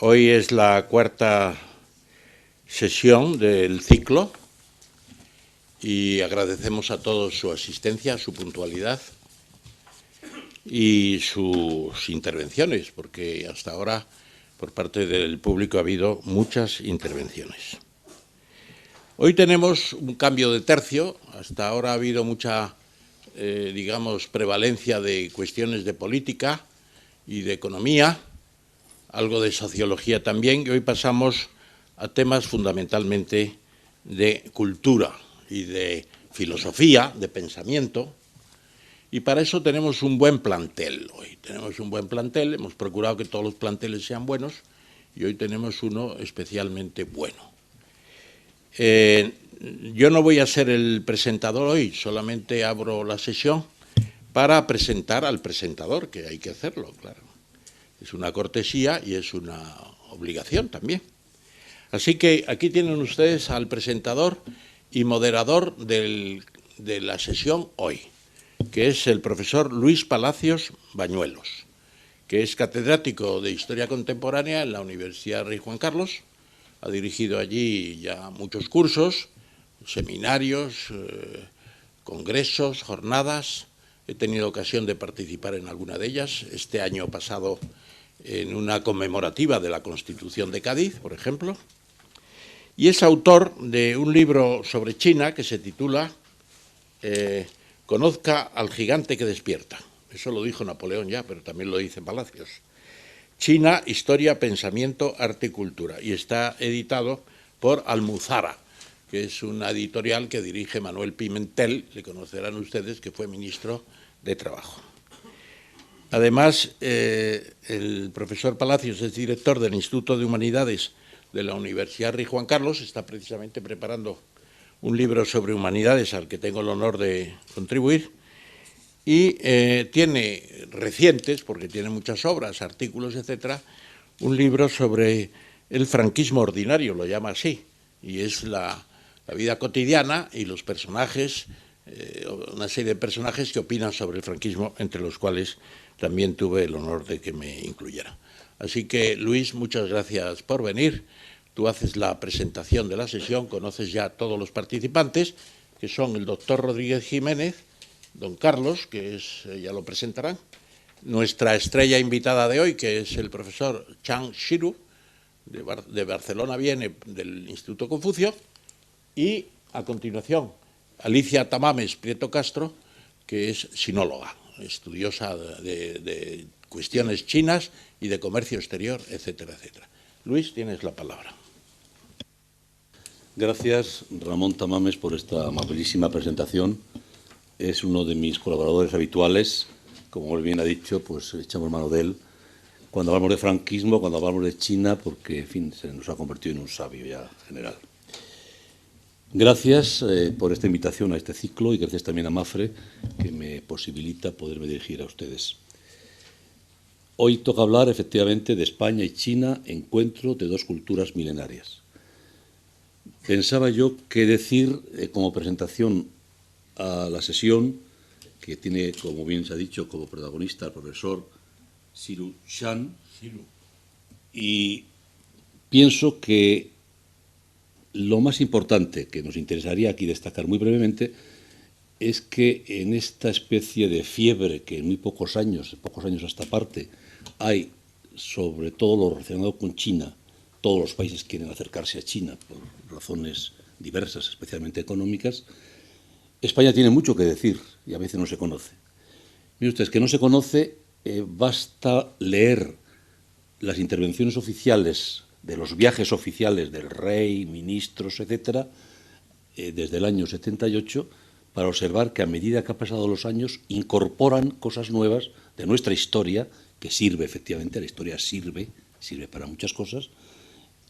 Hoy es la cuarta sesión del ciclo y agradecemos a todos su asistencia, su puntualidad y sus intervenciones, porque hasta ahora por parte del público ha habido muchas intervenciones. Hoy tenemos un cambio de tercio. Hasta ahora ha habido mucha, prevalencia de cuestiones de política y de economía, algo de sociología también, y hoy pasamos a temas fundamentalmente de cultura y de filosofía, de pensamiento, y para eso tenemos un buen plantel. Hoy tenemos un buen plantel, hemos procurado que todos los planteles sean buenos, y hoy tenemos uno especialmente bueno. Yo no voy a ser el presentador hoy, solamente abro la sesión para presentar al presentador, que hay que hacerlo, claro. Es una cortesía y es una obligación también. Así que aquí tienen ustedes al presentador y moderador de la sesión hoy, que es el profesor Luis Palacios Bañuelos, que es catedrático de Historia Contemporánea en la Universidad Rey Juan Carlos. Ha dirigido allí ya muchos cursos, seminarios, congresos, jornadas. He tenido ocasión de participar en alguna de ellas. Este año pasado en una conmemorativa de la Constitución de Cádiz, por ejemplo, y es autor de un libro sobre China que se titula Conozca al gigante que despierta. Eso lo dijo Napoleón ya, pero también lo dice Palacios. China, Historia, Pensamiento, Arte y Cultura, y está editado por Almuzara, que es una editorial que dirige Manuel Pimentel, le conocerán ustedes, que fue ministro de Trabajo. Además, el profesor Palacios es director del Instituto de Humanidades de la Universidad Rey Juan Carlos, está precisamente preparando un libro sobre humanidades al que tengo el honor de contribuir, y tiene recientes, porque tiene muchas obras, artículos, etcétera, un libro sobre el franquismo ordinario, lo llama así, y es la vida cotidiana y los personajes, una serie de personajes que opinan sobre el franquismo, entre los cuales también tuve el honor de que me incluyera. Así que, Luis, muchas gracias por venir. Tú haces la presentación de la sesión, conoces ya a todos los participantes, que son el doctor Rodríguez Jiménez, don Carlos, que ya lo presentarán, nuestra estrella invitada de hoy, que es el profesor Chang Shiru, de Barcelona viene, del Instituto Confucio, y a continuación Alicia Tamames Prieto Castro, que es sinóloga, estudiosa de cuestiones chinas y de comercio exterior, etcétera, etcétera. Luis, tienes la palabra. Gracias, Ramón Tamames, por esta amabilísima presentación. Es uno de mis colaboradores habituales. Como él bien ha dicho, pues echamos mano de él cuando hablamos de franquismo, cuando hablamos de China, porque, en fin, se nos ha convertido en un sabio ya general. Gracias por esta invitación a este ciclo y gracias también a Mafre, que me posibilita poderme dirigir a ustedes. Hoy toca hablar, efectivamente, de España y China, encuentro de dos culturas milenarias. Pensaba yo qué decir como presentación a la sesión, que tiene, como bien se ha dicho, como protagonista al profesor Shiru Shan, y pienso que lo más importante que nos interesaría aquí destacar muy brevemente es que en esta especie de fiebre que en muy pocos años a esta parte, hay sobre todo lo relacionado con China. Todos los países quieren acercarse a China por razones diversas, especialmente económicas. España tiene mucho que decir y a veces no se conoce. Miren ustedes, que no se conoce, basta leer las intervenciones oficiales de los viajes oficiales del rey, ministros, etcétera, desde el año 78, para observar que a medida que han pasado los años incorporan cosas nuevas de nuestra historia, que sirve efectivamente, la historia sirve para muchas cosas,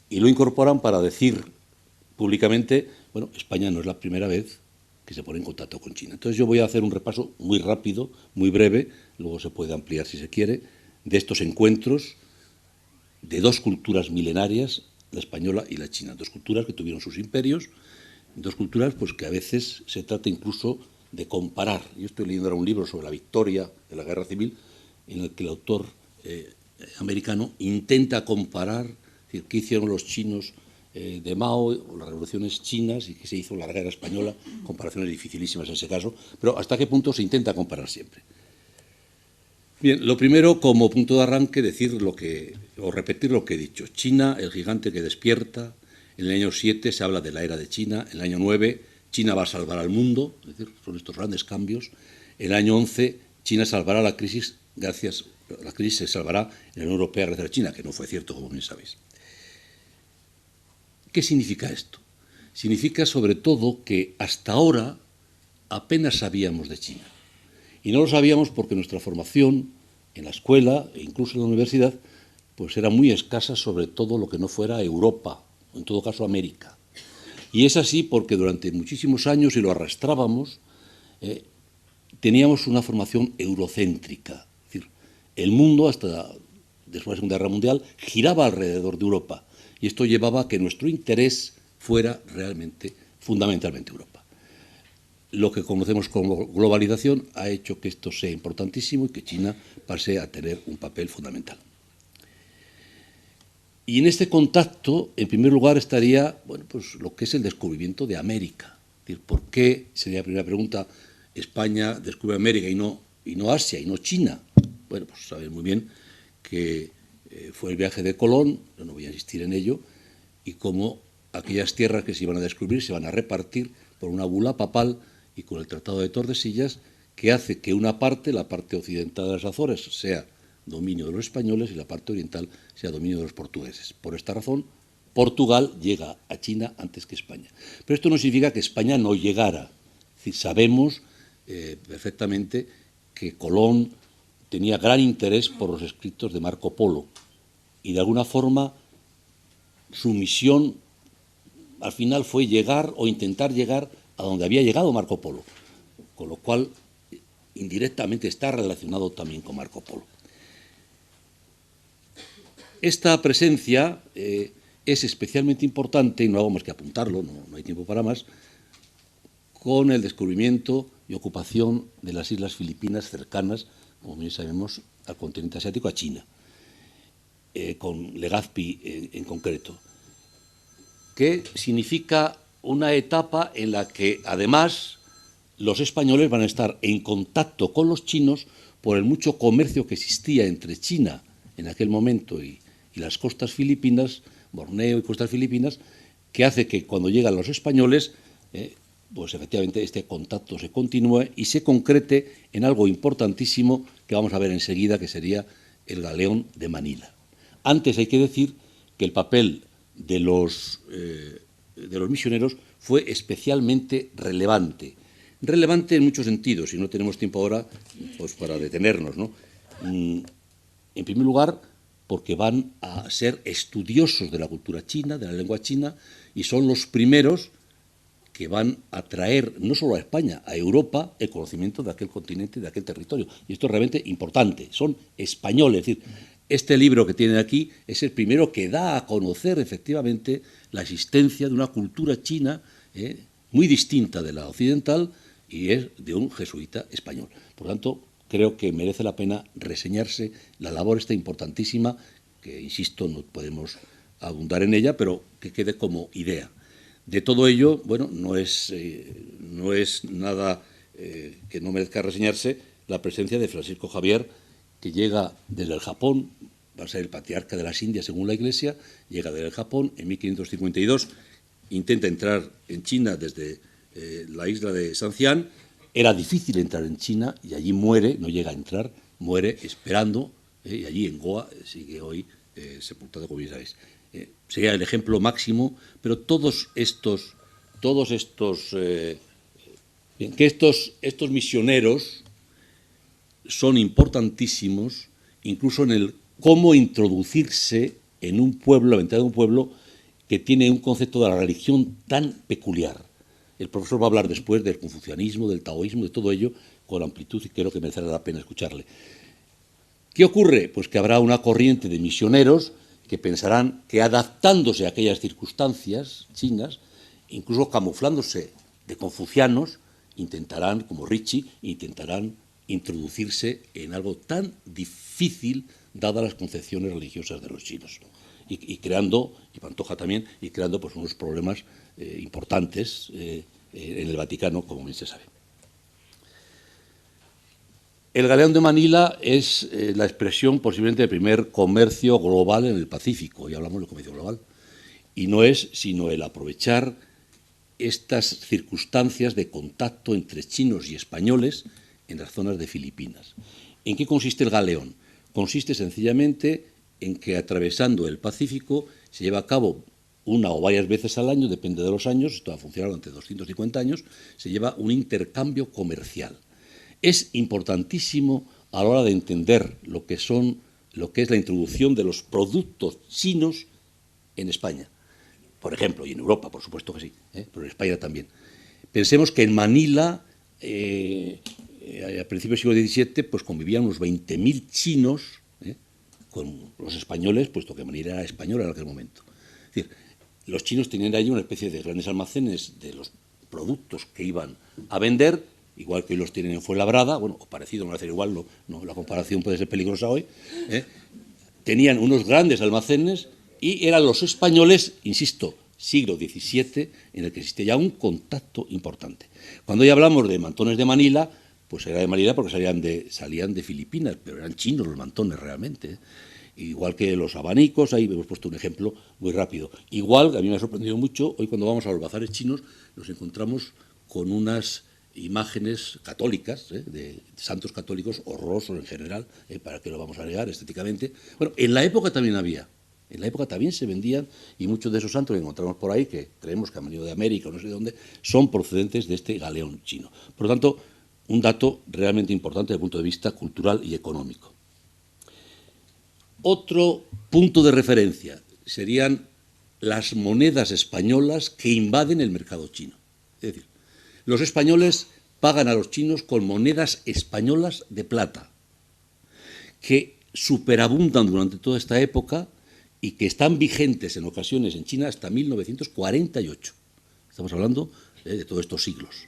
y lo incorporan para decir públicamente, bueno, España no es la primera vez que se pone en contacto con China. Entonces yo voy a hacer un repaso muy rápido, muy breve, luego se puede ampliar si se quiere, de estos encuentros de dos culturas milenarias, la española y la china, dos culturas que tuvieron sus imperios, dos culturas pues que a veces se trata incluso de comparar. Yo estoy leyendo ahora un libro sobre la victoria de la guerra civil, en el que el autor americano intenta comparar Es decir, ¿qué hicieron los chinos de Mao, o las revoluciones chinas, y qué se hizo la guerra española? Comparaciones dificilísimas en ese caso, pero ¿hasta qué punto se intenta comparar siempre? Bien, lo primero, como punto de arranque, repetir lo que he dicho. China, el gigante que despierta. En el año 7 se habla de la era de China. En el año 9, China va a salvar al mundo. Es decir, son estos grandes cambios. En el año 11, China salvará la crisis la crisis se salvará en la Unión Europea gracias a China, que no fue cierto, como bien sabéis. ¿Qué significa esto? Significa, sobre todo, que hasta ahora apenas sabíamos de China. Y no lo sabíamos porque nuestra formación en la escuela e incluso en la universidad pues era muy escasa, sobre todo lo que no fuera Europa, o en todo caso América. Y es así porque durante muchísimos años, y lo arrastrábamos, teníamos una formación eurocéntrica. Es decir, el mundo, hasta después de la Segunda Guerra Mundial, giraba alrededor de Europa. Y esto llevaba a que nuestro interés fuera realmente, fundamentalmente, Europa. Lo que conocemos como globalización ha hecho que esto sea importantísimo y que China pase a tener un papel fundamental. Y en este contacto, en primer lugar, estaría pues lo que es el descubrimiento de América. Es decir, ¿por qué, sería la primera pregunta, España descubre América y no Asia, y no China? Bueno, pues saben muy bien que fue el viaje de Colón, yo no voy a insistir en ello, y cómo aquellas tierras que se iban a descubrir se van a repartir por una bula papal y con el Tratado de Tordesillas, que hace que una parte, la parte occidental de las Azores, sea dominio de los españoles y la parte oriental sea dominio de los portugueses. Por esta razón, Portugal llega a China antes que España. Pero esto no significa que España no llegara. Es decir, sabemos perfectamente que Colón tenía gran interés por los escritos de Marco Polo y de alguna forma su misión al final fue llegar o intentar llegar a donde había llegado Marco Polo, con lo cual indirectamente está relacionado también con Marco Polo. Esta presencia es especialmente importante, y no hago más que apuntarlo, no hay tiempo para más, con el descubrimiento y ocupación de las islas Filipinas cercanas, como bien sabemos, al continente asiático, a China, con Legazpi en concreto, que significa una etapa en la que, además, los españoles van a estar en contacto con los chinos por el mucho comercio que existía entre China en aquel momento y las costas filipinas, Borneo y costas filipinas, que hace que cuando llegan los españoles, pues efectivamente este contacto se continúe y se concrete en algo importantísimo que vamos a ver enseguida, que sería el galeón de Manila. Antes hay que decir que el papel de los misioneros fue especialmente relevante. Relevante en muchos sentidos, y no tenemos tiempo ahora pues, para detenernos, ¿no? En primer lugar, porque van a ser estudiosos de la cultura china, de la lengua china, y son los primeros que van a traer, no solo a España, a Europa, el conocimiento de aquel continente, de aquel territorio. Y esto es realmente importante. Son españoles. Es decir, este libro que tienen aquí es el primero que da a conocer efectivamente la existencia de una cultura china muy distinta de la occidental, y es de un jesuita español. Por lo tanto, creo que merece la pena reseñarse la labor esta importantísima, que, insisto, no podemos abundar en ella, pero que quede como idea. De todo ello, bueno, no es nada que no merezca reseñarse la presencia de Francisco Javier, que llega desde el Japón, va a ser el patriarca de las Indias según la Iglesia, llega desde el Japón en 1552, intenta entrar en China desde la isla de Sanxian. Era difícil entrar en China y allí muere, no llega a entrar, muere esperando, y allí en Goa sigue hoy sepultado, como bien sabéis. Sería el ejemplo máximo, pero estos misioneros son importantísimos, incluso en el cómo introducirse en un pueblo, la ventana de un pueblo que tiene un concepto de la religión tan peculiar. El profesor va a hablar después del confucianismo, del taoísmo, de todo ello, con amplitud, y creo que merecerá la pena escucharle. ¿Qué ocurre? Pues que habrá una corriente de misioneros que pensarán que, adaptándose a aquellas circunstancias chinas, incluso camuflándose de confucianos, intentarán, como Ricci, intentarán introducirse en algo tan difícil dadas las concepciones religiosas de los chinos. y creando, y Pantoja también, y creando pues unos problemas importantes en el Vaticano, como bien se sabe. El galeón de Manila es la expresión posiblemente del primer comercio global en el Pacífico. Hoy hablamos del comercio global. Y no es sino el aprovechar estas circunstancias de contacto entre chinos y españoles en las zonas de Filipinas. ¿En qué consiste el galeón? Consiste sencillamente en que atravesando el Pacífico se lleva a cabo una o varias veces al año, depende de los años, esto ha funcionado durante 250 años, se lleva un intercambio comercial. Es importantísimo a la hora de entender lo que es la introducción de los productos chinos en España. Por ejemplo, y en Europa, por supuesto que sí, pero en España también. Pensemos que en Manila, a principios del siglo XVII, pues convivían unos 20.000 chinos con los españoles, puesto que Manila era española en aquel momento. Es decir, los chinos tenían allí una especie de grandes almacenes de los productos que iban a vender, igual que hoy los tienen en Fuenlabrada, bueno, o parecido, no va a ser igual, no, la comparación puede ser peligrosa hoy. Tenían unos grandes almacenes y eran los españoles, insisto, siglo XVII, en el que existía ya un contacto importante. Cuando hoy hablamos de mantones de Manila, pues era de Manila porque salían de Filipinas, pero eran chinos los mantones realmente. Igual que los abanicos, ahí hemos puesto un ejemplo muy rápido. Igual, a mí me ha sorprendido mucho, hoy cuando vamos a los bazares chinos nos encontramos con unas imágenes católicas, de santos católicos horrorosos en general, para qué lo vamos a negar estéticamente. Bueno, en la época también había. En la época también se vendían, y muchos de esos santos que encontramos por ahí, que creemos que han venido de América o no sé de dónde, son procedentes de este galeón chino. Por lo tanto, un dato realmente importante desde el punto de vista cultural y económico. Otro punto de referencia serían las monedas españolas que invaden el mercado chino. Es decir, los españoles pagan a los chinos con monedas españolas de plata, que superabundan durante toda esta época y que están vigentes en ocasiones en China hasta 1948. Estamos hablando de todos estos siglos.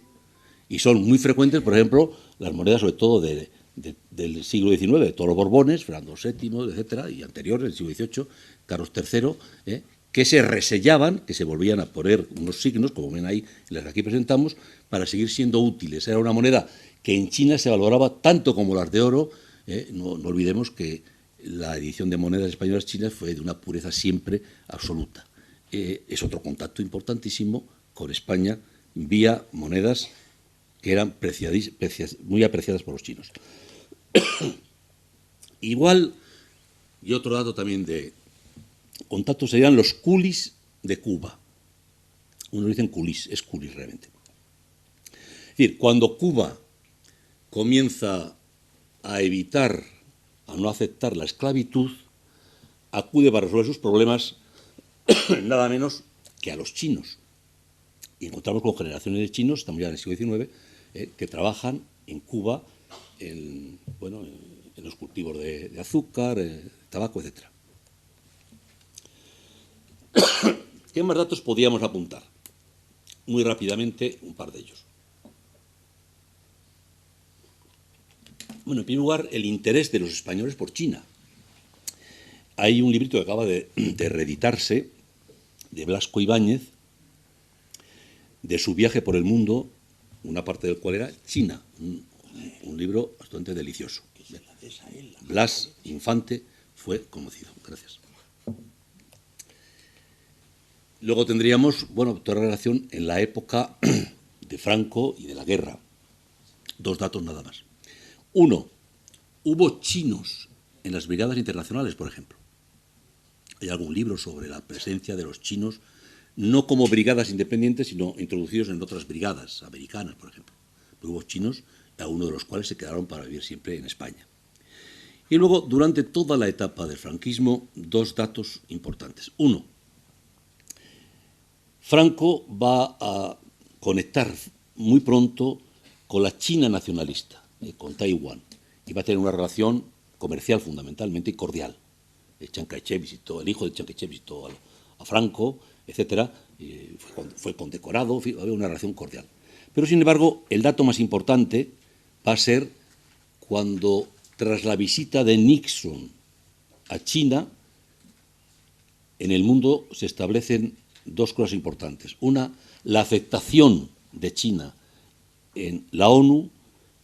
Y son muy frecuentes, por ejemplo, las monedas, sobre todo del siglo XIX, de todos los Borbones, Fernando VII, etcétera, y anteriores, del siglo XVIII, Carlos III, que se resellaban, que se volvían a poner unos signos, como ven ahí, las que aquí presentamos, para seguir siendo útiles. Era una moneda que en China se valoraba tanto como las de oro. No olvidemos que la edición de monedas españolas chinas fue de una pureza siempre absoluta. Es otro contacto importantísimo con España vía monedas que eran muy apreciadas por los chinos. Igual, y otro dato también de contacto, serían los culis de Cuba. Unos dicen culis, es culis realmente. Es decir, cuando Cuba comienza a evitar, a no aceptar la esclavitud, acude para resolver sus problemas nada menos que a los chinos. Y encontramos con generaciones de chinos, estamos ya en el siglo XIX, que trabajan en Cuba en los cultivos de azúcar, tabaco, etc. ¿Qué más datos podíamos apuntar? Muy rápidamente, un par de ellos. Bueno, en primer lugar, el interés de los españoles por China. Hay un librito que acaba de reeditarse, de Blasco Ibáñez, de su viaje por el mundo, una parte del cual era China, un libro bastante delicioso. Blas Infante fue conocido. Gracias. Luego tendríamos, toda la relación en la época de Franco y de la guerra. Dos datos nada más. Uno, hubo chinos en las brigadas internacionales, por ejemplo. Hay algún libro sobre la presencia de los chinos, no como brigadas independientes, sino introducidos en otras brigadas americanas, por ejemplo. Pero hubo chinos, algunos de los cuales se quedaron para vivir siempre en España. Y luego, durante toda la etapa del franquismo, dos datos importantes. Uno, Franco va a conectar muy pronto con la China nacionalista, con Taiwán, y va a tener una relación comercial fundamentalmente y cordial. Chiang Kai-shek visitó, el hijo de Chiang Kai-shek visitó a Franco, etcétera, fue condecorado, había una relación cordial. Pero, sin embargo, el dato más importante va a ser cuando, tras la visita de Nixon a China, en el mundo se establecen dos cosas importantes. Una, la aceptación de China en la ONU,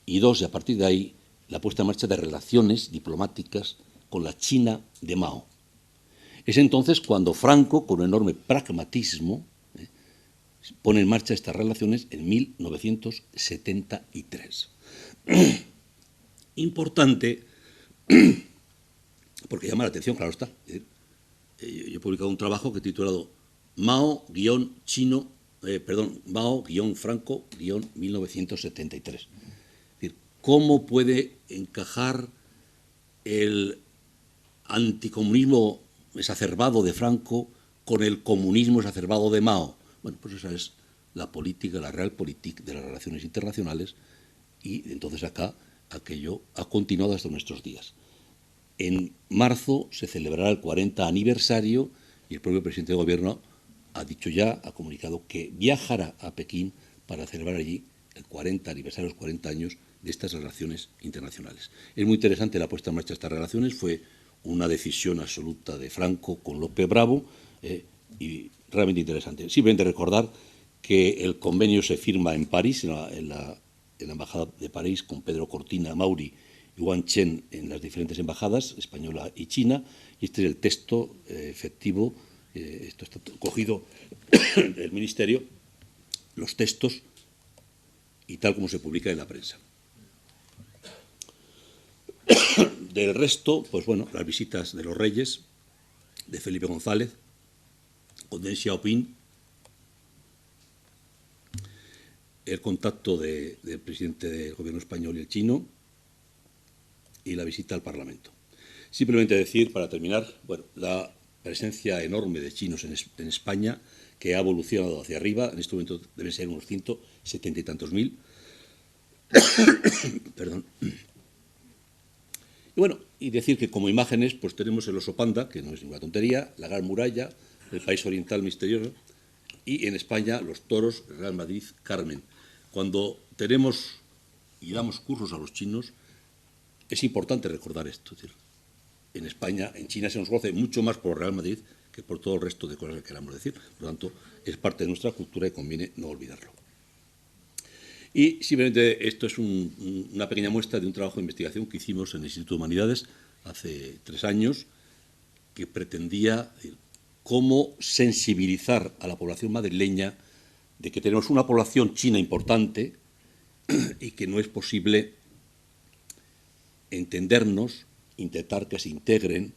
y dos, y a partir de ahí, la puesta en marcha de relaciones diplomáticas con la China de Mao. Es entonces cuando Franco, con un enorme pragmatismo, pone en marcha estas relaciones en 1973. Importante, porque llama la atención, claro está. Yo he publicado un trabajo que he titulado Mao-Franco-1973. Es decir, ¿cómo puede encajar el anticomunismo exacerbado de Franco con el comunismo exacerbado de Mao? Bueno, pues esa es la política, la realpolitik de las relaciones internacionales, y entonces acá aquello ha continuado hasta nuestros días. En marzo se celebrará el 40 aniversario y el propio presidente de gobierno ha dicho ya, ha comunicado que viajará a Pekín para celebrar allí el 40 aniversario, los 40 años de estas relaciones internacionales. Es muy interesante la puesta en marcha de estas relaciones, fue una decisión absoluta de Franco con López Bravo, y realmente interesante. Simplemente recordar que el convenio se firma en París, en la Embajada de París, con Pedro Cortina Mauri y Wang Chen en las diferentes embajadas, española y china, y este es el texto efectivo, esto está cogido del Ministerio, los textos y tal como se publica en la prensa. Del resto, pues bueno, las visitas de los reyes, de Felipe González, con Deng Xiaoping, el contacto del presidente del gobierno español y el chino, y la visita al Parlamento. Simplemente decir, para terminar, bueno, la presencia enorme de chinos en España, que ha evolucionado hacia arriba, en este momento deben ser unos 170 y tantos mil. Perdón. Y bueno, y decir que como imágenes, pues tenemos el oso panda, que no es ninguna tontería, la Gran Muralla, el país oriental misterioso, y en España los toros, Real Madrid, Carmen. Cuando tenemos y damos cursos a los chinos, es importante recordar esto. Es decir, en España, en China se nos conoce mucho más por Real Madrid que por todo el resto de cosas que queramos decir. Por lo tanto, es parte de nuestra cultura y conviene no olvidarlo. Y simplemente esto es una pequeña muestra de un trabajo de investigación que hicimos en el Instituto de Humanidades hace 3 años, que pretendía cómo sensibilizar a la población madrileña de que tenemos una población china importante y que no es posible entendernos, intentar que se integren,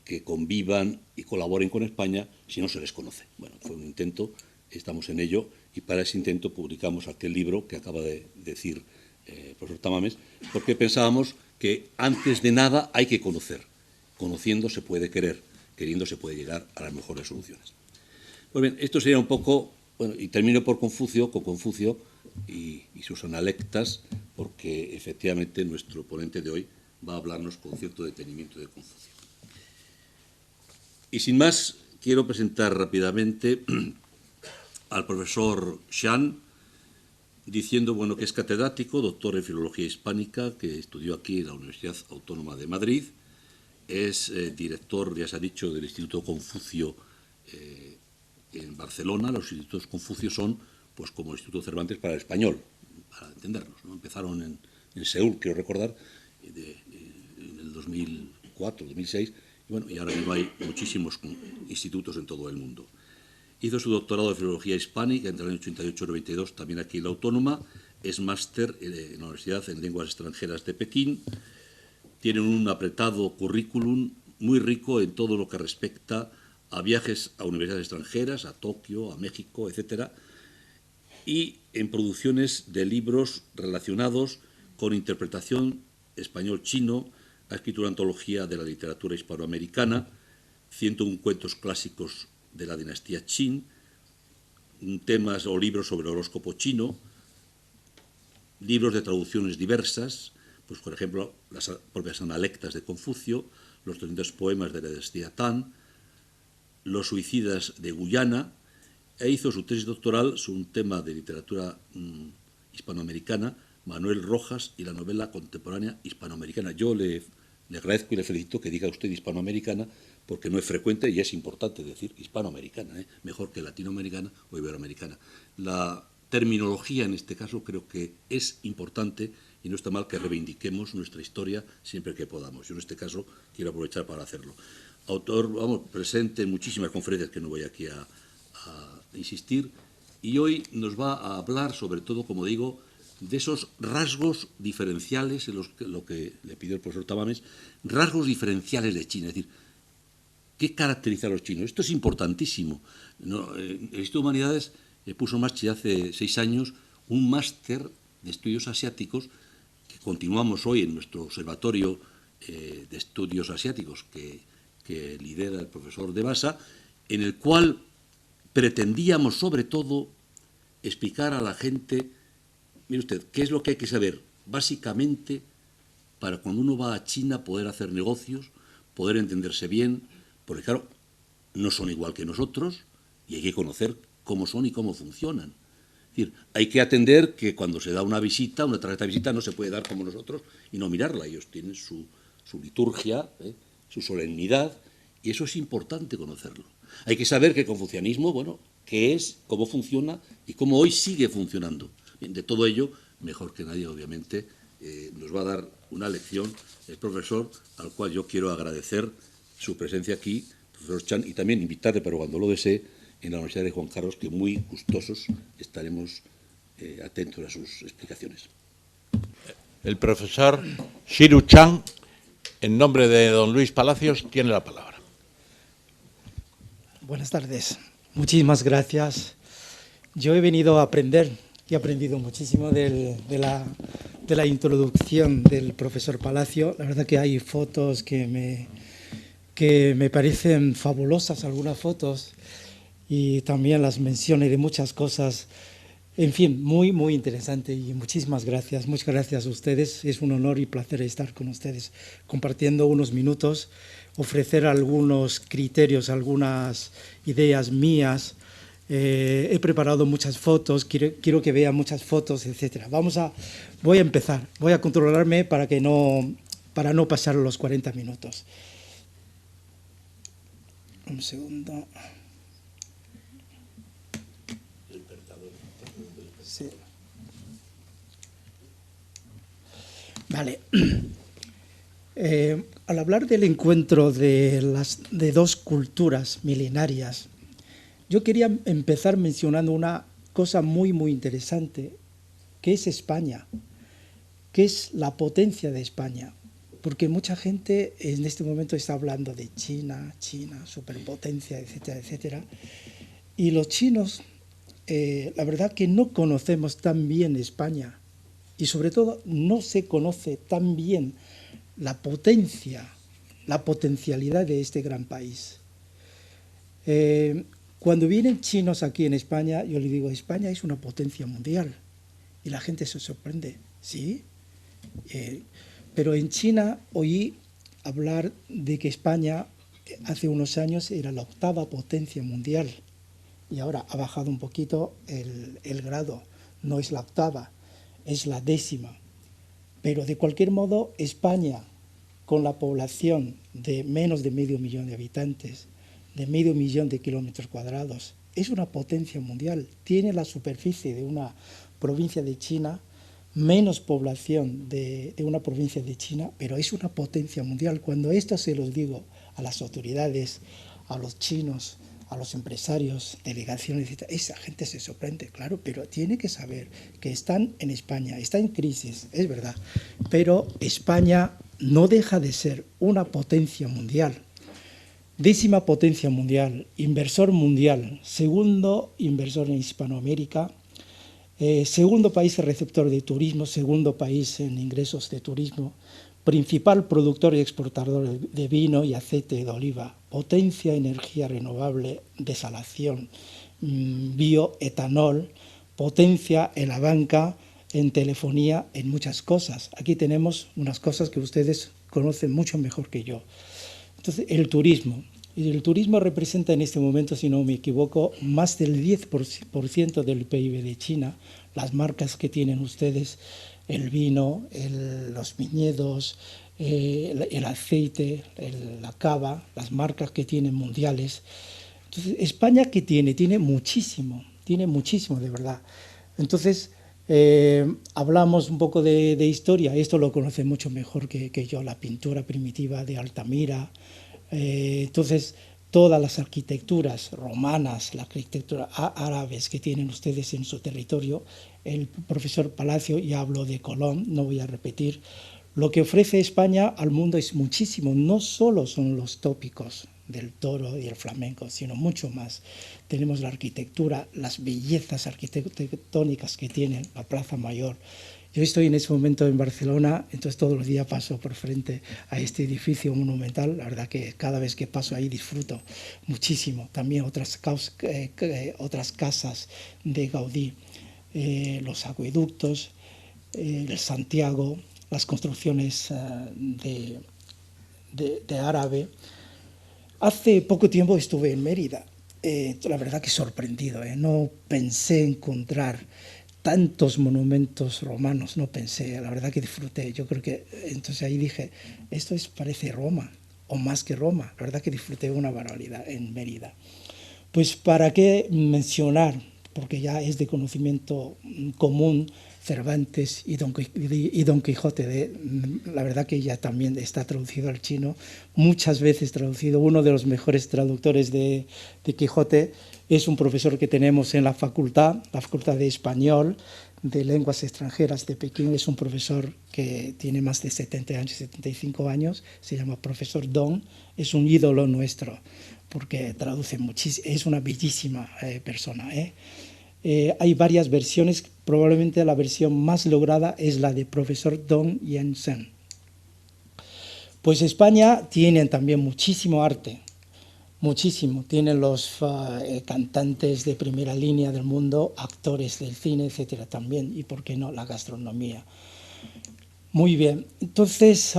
que convivan y colaboren con España si no se les conoce. Bueno, fue un intento, estamos en ello, y para ese intento publicamos aquel libro que acaba de decir el profesor Tamames, porque pensábamos que antes de nada hay que conocer. Conociendo se puede querer, queriendo se puede llegar a las mejores soluciones. Pues bien, esto sería un poco, bueno, y termino por Confucio, con Confucio y sus analectas, porque efectivamente nuestro ponente de hoy va a hablarnos con cierto detenimiento de Confucio. Y sin más, quiero presentar rápidamente al profesor Xian, diciendo bueno, que es catedrático, doctor en Filología Hispánica, que estudió aquí en la Universidad Autónoma de Madrid, es director, ya se ha dicho, del Instituto Confucio en Barcelona. Los institutos Confucio son pues como el Instituto Cervantes para el español, para entendernos, ¿no? Empezaron en Seúl, quiero recordar, en el 2004, 2006, y bueno, y ahora mismo hay muchísimos institutos en todo el mundo. Hizo su doctorado de Filología Hispánica entre el año 88 y 92, también aquí en la Autónoma. Es máster en la Universidad en Lenguas Extranjeras de Pekín. Tiene un apretado currículum muy rico en todo lo que respecta a viajes a universidades extranjeras, a Tokio, a México, etcétera, y en producciones de libros relacionados con interpretación español-chino. Ha escrito una antología de la literatura hispanoamericana, 101 cuentos clásicos de la dinastía Qin, temas o libros sobre el horóscopo chino, libros de traducciones diversas, pues por ejemplo las propias analectas de Confucio, los 300 poemas de la dinastía Tang, los suicidas de Guyana, e hizo su tesis doctoral sobre un tema de literatura hispanoamericana, Manuel Rojas y la novela contemporánea hispanoamericana. Yo le agradezco y le felicito que diga usted hispanoamericana, porque no es frecuente y es importante decir hispanoamericana, mejor que latinoamericana o iberoamericana. La terminología en este caso creo que es importante y no está mal que reivindiquemos nuestra historia siempre que podamos. Yo en este caso quiero aprovechar para hacerlo. Autor, presente en muchísimas conferencias que no voy aquí a insistir, y hoy nos va a hablar sobre todo, como digo, de esos rasgos diferenciales, en lo que le pidió el profesor Tamames, rasgos diferenciales de China, es decir, ¿qué caracteriza a los chinos? Esto es importantísimo. El Instituto de Humanidades puso en marcha hace 6 años un máster de estudios asiáticos que continuamos hoy en nuestro observatorio de estudios asiáticos que lidera el profesor De Basa, en el cual pretendíamos sobre todo explicar a la gente, mire usted, qué es lo que hay que saber básicamente para cuando uno va a China poder hacer negocios, poder entenderse bien, porque claro, no son igual que nosotros y hay que conocer cómo son y cómo funcionan. Es decir, hay que atender que cuando se da una visita, una tarjeta de visita no se puede dar como nosotros y no mirarla. Ellos tienen su liturgia, su solemnidad, y eso es importante conocerlo. Hay que saber que el confucianismo, bueno, qué es, cómo funciona y cómo hoy sigue funcionando. Bien, de todo ello, mejor que nadie, obviamente, nos va a dar una lección el profesor, al cual yo quiero agradecer su presencia aquí, profesor Chan, y también invitarle, pero cuando lo desee, en la Universidad de Juan Carlos, que muy gustosos estaremos atentos a sus explicaciones. El profesor Shiru Chan, en nombre de don Luis Palacios, tiene la palabra. Buenas tardes. Muchísimas gracias. Yo he venido a aprender y he aprendido muchísimo de la introducción del profesor Palacio. La verdad que hay fotos que me parecen fabulosas, algunas fotos, y también las menciones de muchas cosas. En fin, muy, muy interesante y muchísimas gracias. Muchas gracias a ustedes. Es un honor y placer estar con ustedes compartiendo unos minutos, ofrecer algunos criterios, algunas ideas mías. He preparado muchas fotos, quiero que vean muchas fotos, etc. Voy a empezar, voy a controlarme para no pasar los 40 minutos. Un segundo. Sí. Vale. Al hablar del encuentro de dos culturas milenarias, yo quería empezar mencionando una cosa muy, muy interesante, que es España, que es la potencia de España. Porque mucha gente en este momento está hablando de China, superpotencia, etcétera, etcétera. Y los chinos, la verdad que no conocemos tan bien España. Y sobre todo no se conoce tan bien la potencialidad de este gran país. Cuando vienen chinos aquí en España, yo les digo, España es una potencia mundial. Y la gente se sorprende, ¿sí? Pero en China oí hablar de que España hace unos años era la 8ª potencia mundial. Y ahora ha bajado un poquito el grado. No es la 8ª, es la 10ª. Pero de cualquier modo, España, con la población de menos de medio millón de habitantes, de medio millón de kilómetros cuadrados, es una potencia mundial. Tiene la superficie de una provincia de China, menos población de una provincia de China, pero es una potencia mundial. Cuando esto se los digo a las autoridades, a los chinos, a los empresarios, delegaciones, etc., esa gente se sorprende, claro, pero tiene que saber que están en España, está en crisis, es verdad, pero España no deja de ser una potencia mundial. 10ª potencia mundial, inversor mundial, segundo inversor en Hispanoamérica, segundo país receptor de turismo, segundo país en ingresos de turismo, principal productor y exportador de vino y aceite de oliva, potencia, energía renovable, desalación, bioetanol, potencia en la banca, en telefonía, en muchas cosas. Aquí tenemos unas cosas que ustedes conocen mucho mejor que yo. Entonces, el turismo. Y el turismo representa en este momento, si no me equivoco, más del 10% del PIB de China. Las marcas que tienen ustedes, el vino, los viñedos, el aceite, la cava, las marcas que tienen mundiales. Entonces, España, ¿qué tiene? Tiene muchísimo de verdad. Entonces, hablamos un poco de historia, esto lo conoce mucho mejor que yo, la pintura primitiva de Altamira. Entonces, todas las arquitecturas romanas, la arquitectura árabes que tienen ustedes en su territorio, el profesor Palacio ya habló de Colón, no voy a repetir. Lo que ofrece España al mundo es muchísimo, no solo son los tópicos del toro y el flamenco, sino mucho más. Tenemos la arquitectura, las bellezas arquitectónicas que tiene la Plaza Mayor. Yo estoy en ese momento en Barcelona, entonces todos los días paso por frente a este edificio monumental. La verdad que cada vez que paso ahí disfruto muchísimo. También otras casas de Gaudí, los acueductos, el Santiago, las construcciones de árabe. Hace poco tiempo estuve en Mérida. La verdad que sorprendido. No pensé encontrar tantos monumentos romanos, no pensé, la verdad que disfruté. Yo creo que entonces ahí dije, esto parece Roma, o más que Roma. La verdad que disfruté una barbaridad en Mérida. Pues para qué mencionar, porque ya es de conocimiento común, Cervantes y Don Quijote. La verdad que ya también está traducido al chino, muchas veces traducido. Uno de los mejores traductores de Quijote es un profesor que tenemos en la Facultad de Español, de Lenguas Extranjeras de Pekín. Es un profesor que tiene más de 70 años, 75 años, se llama profesor Dong, es un ídolo nuestro, porque traduce muchísimo, es una bellísima persona. Hay varias versiones, probablemente la versión más lograda es la de profesor Dong Yen-sen. Pues España tiene también muchísimo arte, muchísimo. Tienen los cantantes de primera línea del mundo, actores del cine, etcétera, también, y por qué no, la gastronomía. Muy bien, entonces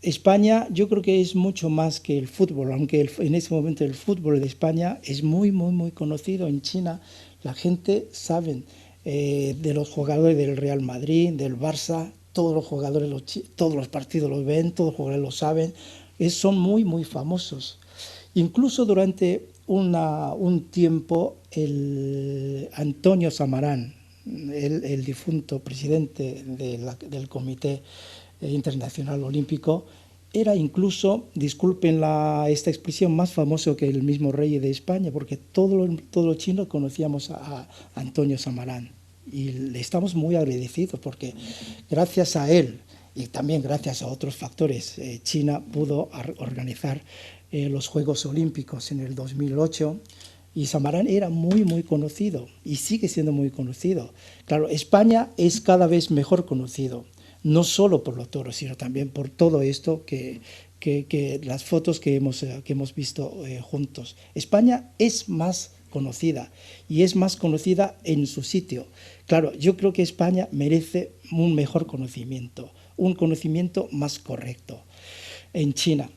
España yo creo que es mucho más que el fútbol, aunque en ese momento el fútbol de España es muy, muy, muy conocido en China. La gente sabe de los jugadores del Real Madrid, del Barça, todos los jugadores, todos los partidos los ven, todos los jugadores lo saben, son muy, muy famosos. Incluso durante un tiempo, Antonio Samarán, el difunto presidente del Comité Internacional Olímpico, era incluso, disculpen esta expresión, más famoso que el mismo rey de España, porque todos los chinos conocíamos a Antonio Samarán. Y le estamos muy agradecidos porque gracias a él y también gracias a otros factores, China pudo organizar los Juegos Olímpicos en el 2008, y Samarán era muy, muy conocido y sigue siendo muy conocido. Claro, España es cada vez mejor conocido, no solo por los toros, sino también por todo esto que las fotos que hemos visto juntos. España es más conocida y es más conocida en su sitio. Claro, yo creo que España merece un mejor conocimiento, un conocimiento más correcto. En China,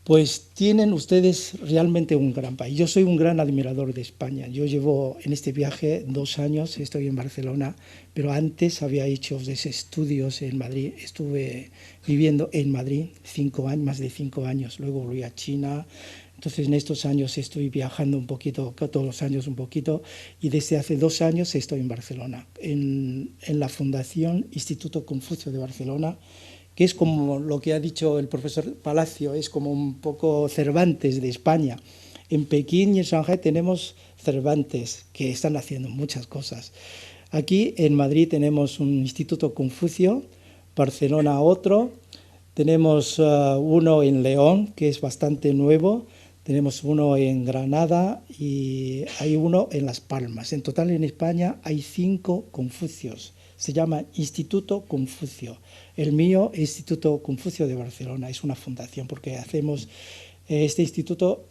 pues tienen ustedes realmente un gran país. Yo soy un gran admirador de España. Yo llevo en este viaje 2 años, estoy en Barcelona, pero antes había hecho estudios en Madrid. Estuve viviendo en Madrid 5 años, más de 5 años. Luego volví a China. Entonces en estos años estoy viajando un poquito, todos los años un poquito, y desde hace 2 años estoy en Barcelona, en la Fundación Instituto Confucio de Barcelona, que es como lo que ha dicho el profesor Palacio, es como un poco Cervantes de España. En Pekín y en Shanghái tenemos Cervantes, que están haciendo muchas cosas. Aquí en Madrid tenemos un Instituto Confucio, Barcelona otro, tenemos uno en León, que es bastante nuevo, tenemos uno en Granada y hay uno en Las Palmas. En total en España hay 5 Confucios. Se llama Instituto Confucio. El mío, Instituto Confucio de Barcelona, es una fundación porque hacemos, este instituto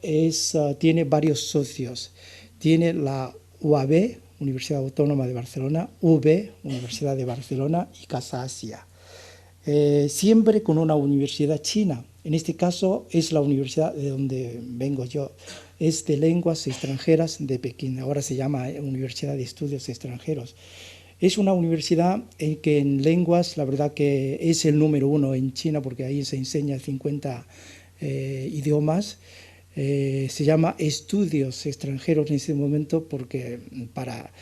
tiene varios socios. Tiene la UAB, Universidad Autónoma de Barcelona, UB, Universidad de Barcelona y Casa Asia. Siempre con una universidad china. En este caso es la universidad de donde vengo yo. Es de Lenguas Extranjeras de Pekín. Ahora se llama Universidad de Estudios Extranjeros. Es una universidad en que en lenguas, la verdad que es el número 1 en China, porque ahí se enseña 50 idiomas. Se llama Estudios Extranjeros en este momento porque para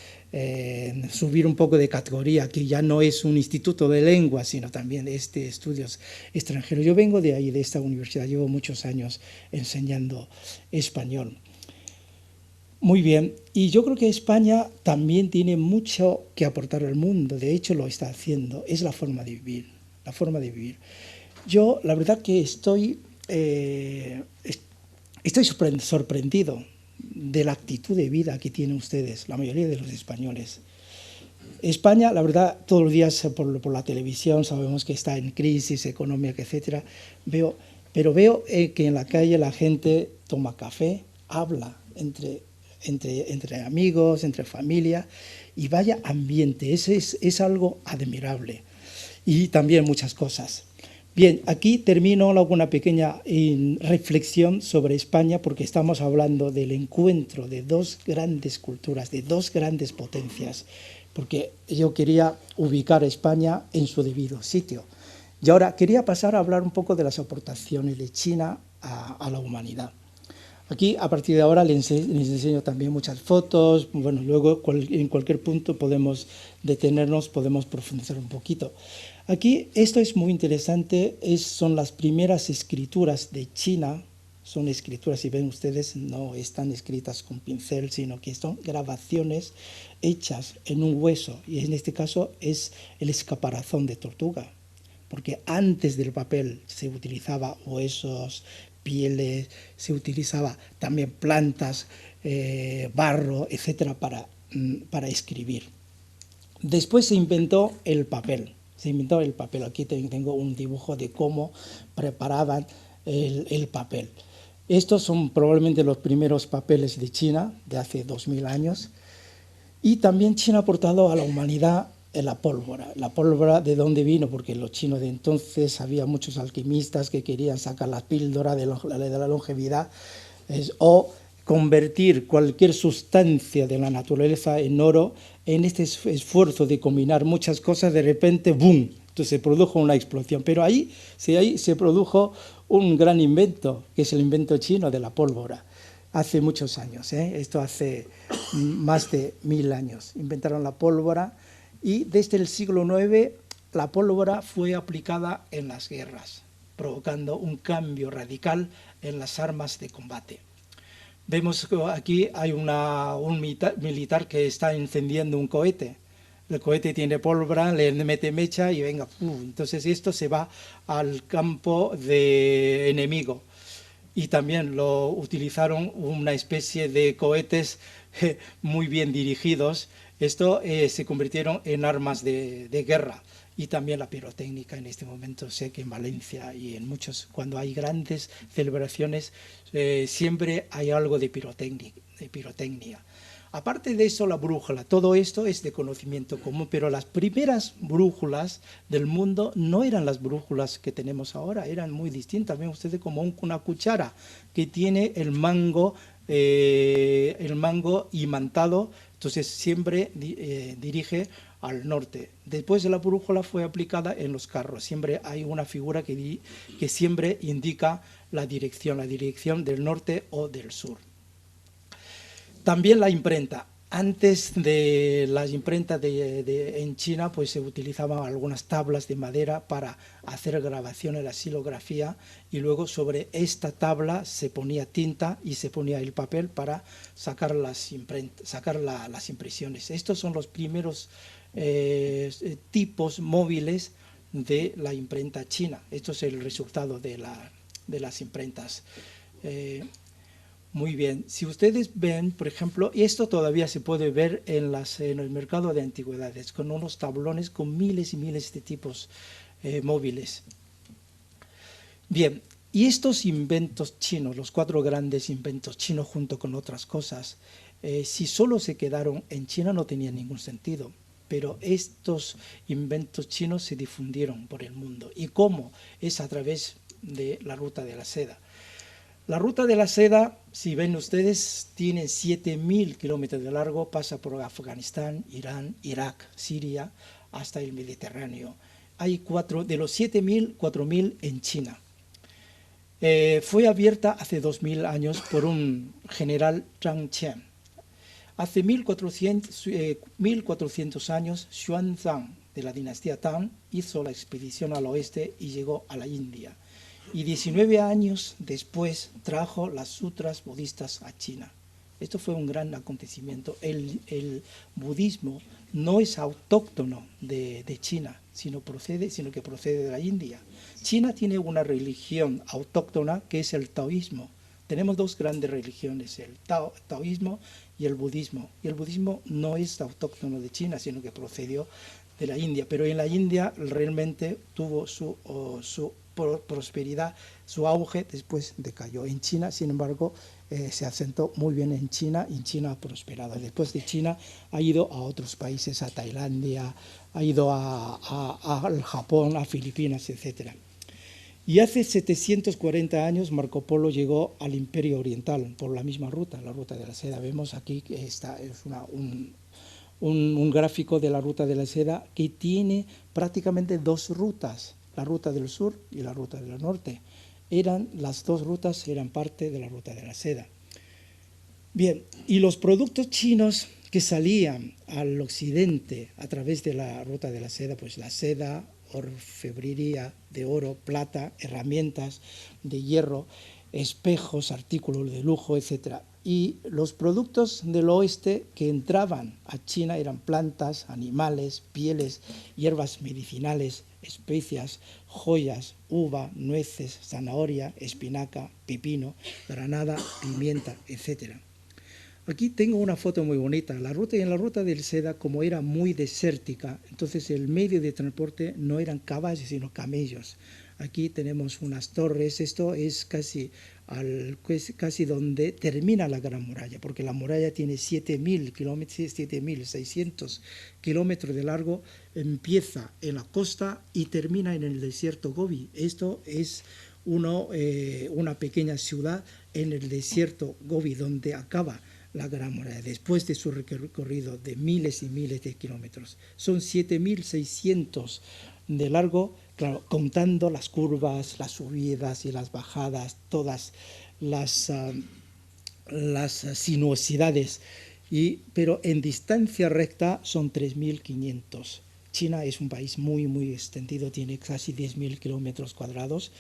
subir un poco de categoría, que ya no es un instituto de lengua, sino también estudios extranjeros. Yo vengo de ahí, de esta universidad, llevo muchos años enseñando español. Muy bien, y yo creo que España también tiene mucho que aportar al mundo, de hecho lo está haciendo, es la forma de vivir, la forma de vivir. Yo la verdad que estoy sorprendido de la actitud de vida que tienen ustedes, la mayoría de los españoles. España, la verdad, todos los días por la televisión sabemos que está en crisis económica, etcétera. Pero veo que en la calle la gente toma café, habla entre amigos, entre familia, y vaya ambiente, es algo admirable. Y también muchas cosas. Bien, aquí termino una pequeña reflexión sobre España, porque estamos hablando del encuentro de dos grandes culturas, de dos grandes potencias, porque yo quería ubicar a España en su debido sitio. Y ahora quería pasar a hablar un poco de las aportaciones de China a la humanidad. Aquí, a partir de ahora, les enseño también muchas fotos. Bueno, luego en cualquier punto podemos detenernos, podemos profundizar un poquito. Aquí, esto es muy interesante, son las primeras escrituras de China. Son escrituras, si ven ustedes, no están escritas con pincel, sino que son grabaciones hechas en un hueso. Y en este caso es el escaparazón de tortuga, porque antes del papel se utilizaba huesos, pieles, se utilizaba también plantas, barro, etcétera, para escribir. Después se inventó el papel. Aquí tengo un dibujo de cómo preparaban el papel. Estos son probablemente los primeros papeles de China, de hace 2000 años. Y también China ha aportado a la humanidad la pólvora. La pólvora, ¿de dónde vino? Porque los chinos de entonces, había muchos alquimistas que querían sacar la píldora de la longevidad, o convertir cualquier sustancia de la naturaleza en oro. En este esfuerzo de combinar muchas cosas, de repente, ¡boom!, entonces se produjo una explosión. Pero ahí se produjo un gran invento, que es el invento chino de la pólvora. Hace muchos años, esto hace más de 1000 años. Inventaron la pólvora y desde el siglo IX la pólvora fue aplicada en las guerras, provocando un cambio radical en las armas de combate. Vemos que aquí hay un militar que está encendiendo un cohete. El cohete tiene pólvora, le mete mecha y venga, entonces esto se va al campo de enemigo. Y también lo utilizaron una especie de cohetes muy bien dirigidos. Esto se convirtieron en armas de guerra. Y también la pirotécnica en este momento. Sé que en Valencia y en muchos, cuando hay grandes celebraciones, siempre hay algo de pirotecnia. Aparte de eso, la brújula, todo esto es de conocimiento común, pero las primeras brújulas del mundo no eran las brújulas que tenemos ahora, eran muy distintas. Ven ustedes como una cuchara que tiene el mango imantado, entonces siempre dirige al norte. Después de la brújula fue aplicada en los carros, siempre hay una figura que siempre indica la dirección del norte o del sur. También la imprenta. Antes de las imprentas en China, pues se utilizaban algunas tablas de madera para hacer grabaciones, la xilografía, y luego sobre esta tabla se ponía tinta y se ponía el papel para sacar las impresiones. Estos son los primeros tipos móviles de la imprenta china. Esto es el resultado de las imprentas. Muy bien, si ustedes ven, por ejemplo, y esto todavía se puede ver en el mercado de antigüedades, con unos tablones con miles y miles de tipos móviles. Bien, y estos inventos chinos, los 4 grandes inventos chinos junto con otras cosas, si solo se quedaron en China no tenía ningún sentido, pero estos inventos chinos se difundieron por el mundo. ¿Y cómo? Es a través de la ruta de la seda. La ruta de la seda, si ven ustedes, tiene 7.000 kilómetros de largo, pasa por Afganistán, Irán, Irak, Siria, hasta el Mediterráneo. Hay de los 7.000, 4.000 en China. Fue abierta hace 2.000 años por un general Zhang Qian. Hace 1.400 años, Xuanzang, de la dinastía Tang, hizo la expedición al oeste y llegó a la India. Y 19 años después trajo las sutras budistas a China. Esto fue un gran acontecimiento. El budismo no es autóctono de China, sino que procede de la India. China tiene una religión autóctona que es el taoísmo. Tenemos dos grandes religiones, el taoísmo y el budismo. Y el budismo no es autóctono de China, sino que procedió de la India. Pero en la India realmente tuvo su prosperidad, su auge, después decayó. En China, sin embargo, se asentó muy bien en China y en China ha prosperado. Después de China ha ido a otros países, a Tailandia, ha ido al Japón, a Filipinas, etc. Y hace 740 años Marco Polo llegó al Imperio Oriental por la misma ruta, la ruta de la seda. Vemos aquí que esta es un gráfico de la ruta de la seda que tiene prácticamente dos rutas, la ruta del sur y la ruta del norte. Las dos rutas eran parte de la ruta de la seda. Bien, y los productos chinos que salían al occidente a través de la ruta de la seda, pues la seda, orfebrería de oro, plata, herramientas de hierro, espejos, artículos de lujo, etc. Y los productos del oeste que entraban a China eran plantas, animales, pieles, hierbas medicinales, especias, joyas, uva, nueces, zanahoria, espinaca, pepino, granada, pimienta, etc. Aquí tengo una foto muy bonita. En la ruta de seda, como era muy desértica, entonces el medio de transporte no eran caballos, sino camellos. Aquí tenemos unas torres. Esto es casi donde termina la Gran Muralla, porque la muralla tiene 7.000 kilómetros, 7.600 kilómetros de largo, empieza en la costa y termina en el desierto Gobi. Esto es una pequeña ciudad en el desierto Gobi, donde acaba la Gran Muralla, después de su recorrido de miles y miles de kilómetros. Son 7.600 de largo, claro, contando las curvas, las subidas y las bajadas, todas las sinuosidades, pero en distancia recta son 3.500. China es un país muy, muy extendido, tiene casi 10.000 kilómetros cuadrados.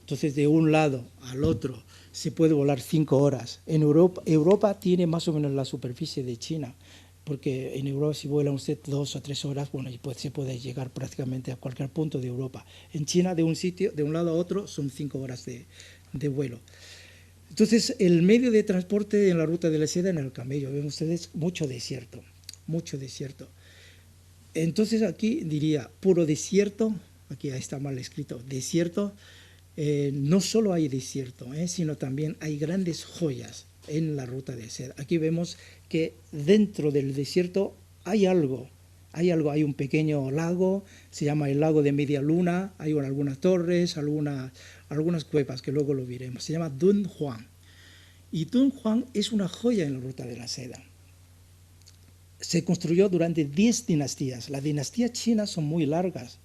Entonces, de un lado al otro se puede volar 5 horas. En Europa tiene más o menos la superficie de China, porque en Europa si vuela usted 2 o 3 horas, bueno, pues se puede llegar prácticamente a cualquier punto de Europa. En China, de un lado a otro, son 5 horas de vuelo. Entonces, el medio de transporte en la ruta de la seda, en el camello, ven ustedes mucho desierto, mucho desierto. Entonces, aquí diría puro desierto, aquí está mal escrito, desierto. No solo hay desierto, sino también hay grandes joyas en la ruta de seda. Aquí vemos que dentro del desierto hay hay un pequeño lago, se llama el lago de Media Luna, hay algunas torres, algunas cuevas que luego lo veremos. Se llama Dunhuang. Y Dunhuang es una joya en la ruta de la seda. Se construyó durante 10 dinastías. Las dinastías chinas son muy largas.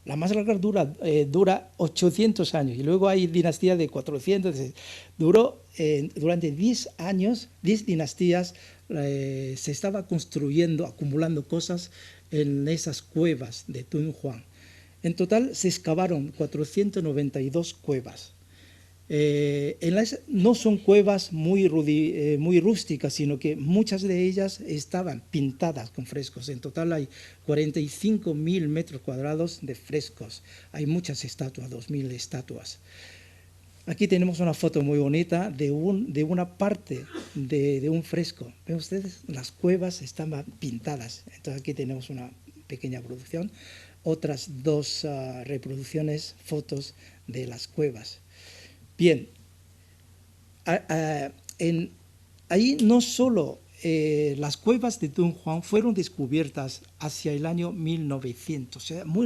La más larga dura 800 años y luego hay dinastías de 400. Duró durante 10 años, 10 dinastías, se estaba construyendo, acumulando cosas en esas cuevas de Dunhuang. En total se excavaron 492 cuevas. No son cuevas muy rústicas, sino que muchas de ellas estaban pintadas con frescos. En total hay 45.000 metros cuadrados de frescos. Hay muchas estatuas, 2.000 estatuas. Aquí tenemos una foto muy bonita de una parte de un fresco. ¿Ven ustedes? Las cuevas estaban pintadas. Entonces aquí tenemos una pequeña producción. Otras 2 reproducciones, fotos de las cuevas. Bien, ahí no solo las cuevas de Dunhuang fueron descubiertas hacia el año 1900, o sea, muy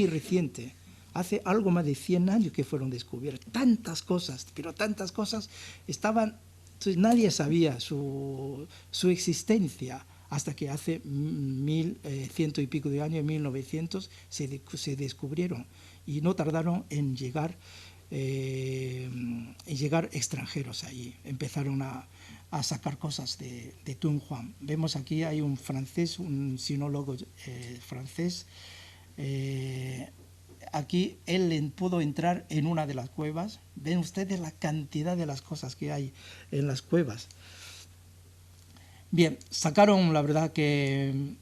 reciente, hace algo más de 100 años que fueron descubiertas. Tantas cosas, pero tantas cosas estaban, entonces nadie sabía su existencia hasta que hace 1100 y pico de años, en 1900, se descubrieron y no tardaron en llegar extranjeros allí. Empezaron a sacar cosas de Dunhuang. Vemos aquí hay un francés, un sinólogo francés. Aquí él pudo entrar en una de las cuevas. Ven ustedes la cantidad de las cosas que hay en las cuevas. Bien, la verdad que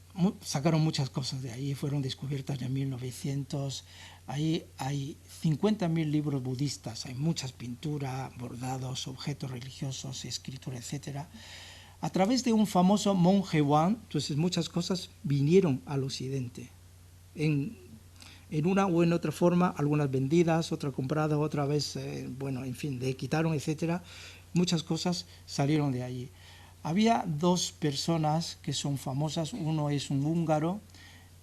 sacaron muchas cosas de ahí, fueron descubiertas en 1900. Ahí hay 50.000 libros budistas, hay muchas pinturas, bordados, objetos religiosos, escritura, etc. A través de un famoso monje Wang, entonces muchas cosas vinieron al occidente. En una u en otra forma, algunas vendidas, otras compradas, otra vez, en fin, le quitaron, etc. Muchas cosas salieron de allí. Había dos personas que son famosas, uno es un húngaro,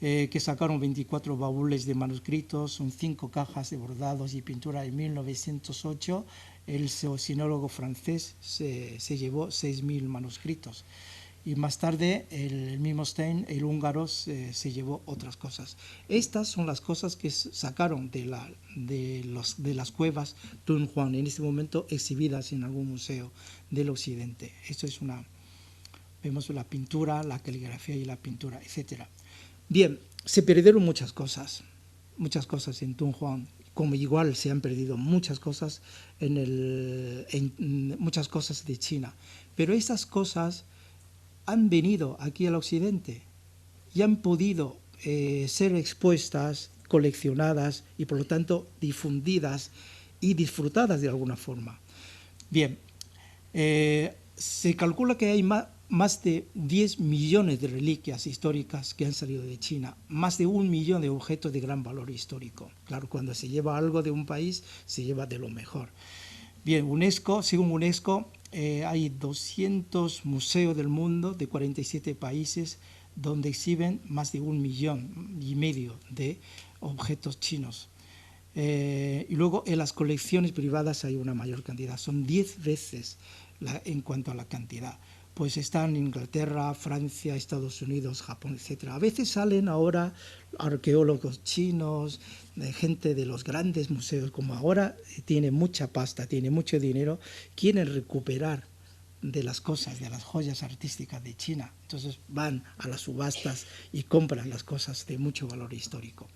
que sacaron 24 baúles de manuscritos, son 5 cajas de bordados y pintura en 1908. El sinólogo francés se llevó 6.000 manuscritos. Y más tarde el mismo Stein, el húngaro, se llevó otras cosas. Estas son las cosas que sacaron de las cuevas Dunhuang, en este momento exhibidas en algún museo del occidente. Esto es vemos la pintura, la caligrafía y la pintura, etc. Bien, se perdieron muchas cosas en Dunhuang, como igual se han perdido muchas cosas muchas cosas de China. Pero estas cosas han venido aquí al occidente y han podido ser expuestas, coleccionadas y por lo tanto difundidas y disfrutadas de alguna forma. Bien, se calcula que hay más de 10 millones de reliquias históricas que han salido de China, más de 1 millón de objetos de gran valor histórico. Claro, cuando se lleva algo de un país, se lleva de lo mejor. Bien, según UNESCO, hay 200 museos del mundo de 47 países donde exhiben más de 1,5 millones de objetos chinos. Y luego en las colecciones privadas hay una mayor cantidad, son 10 veces en cuanto a la cantidad. Pues están en Inglaterra, Francia, Estados Unidos, Japón, etc. A veces salen ahora arqueólogos chinos, gente de los grandes museos, como ahora tiene mucha pasta, tiene mucho dinero, quieren recuperar de las cosas, de las joyas artísticas de China. Entonces van a las subastas y compran las cosas de mucho valor histórico.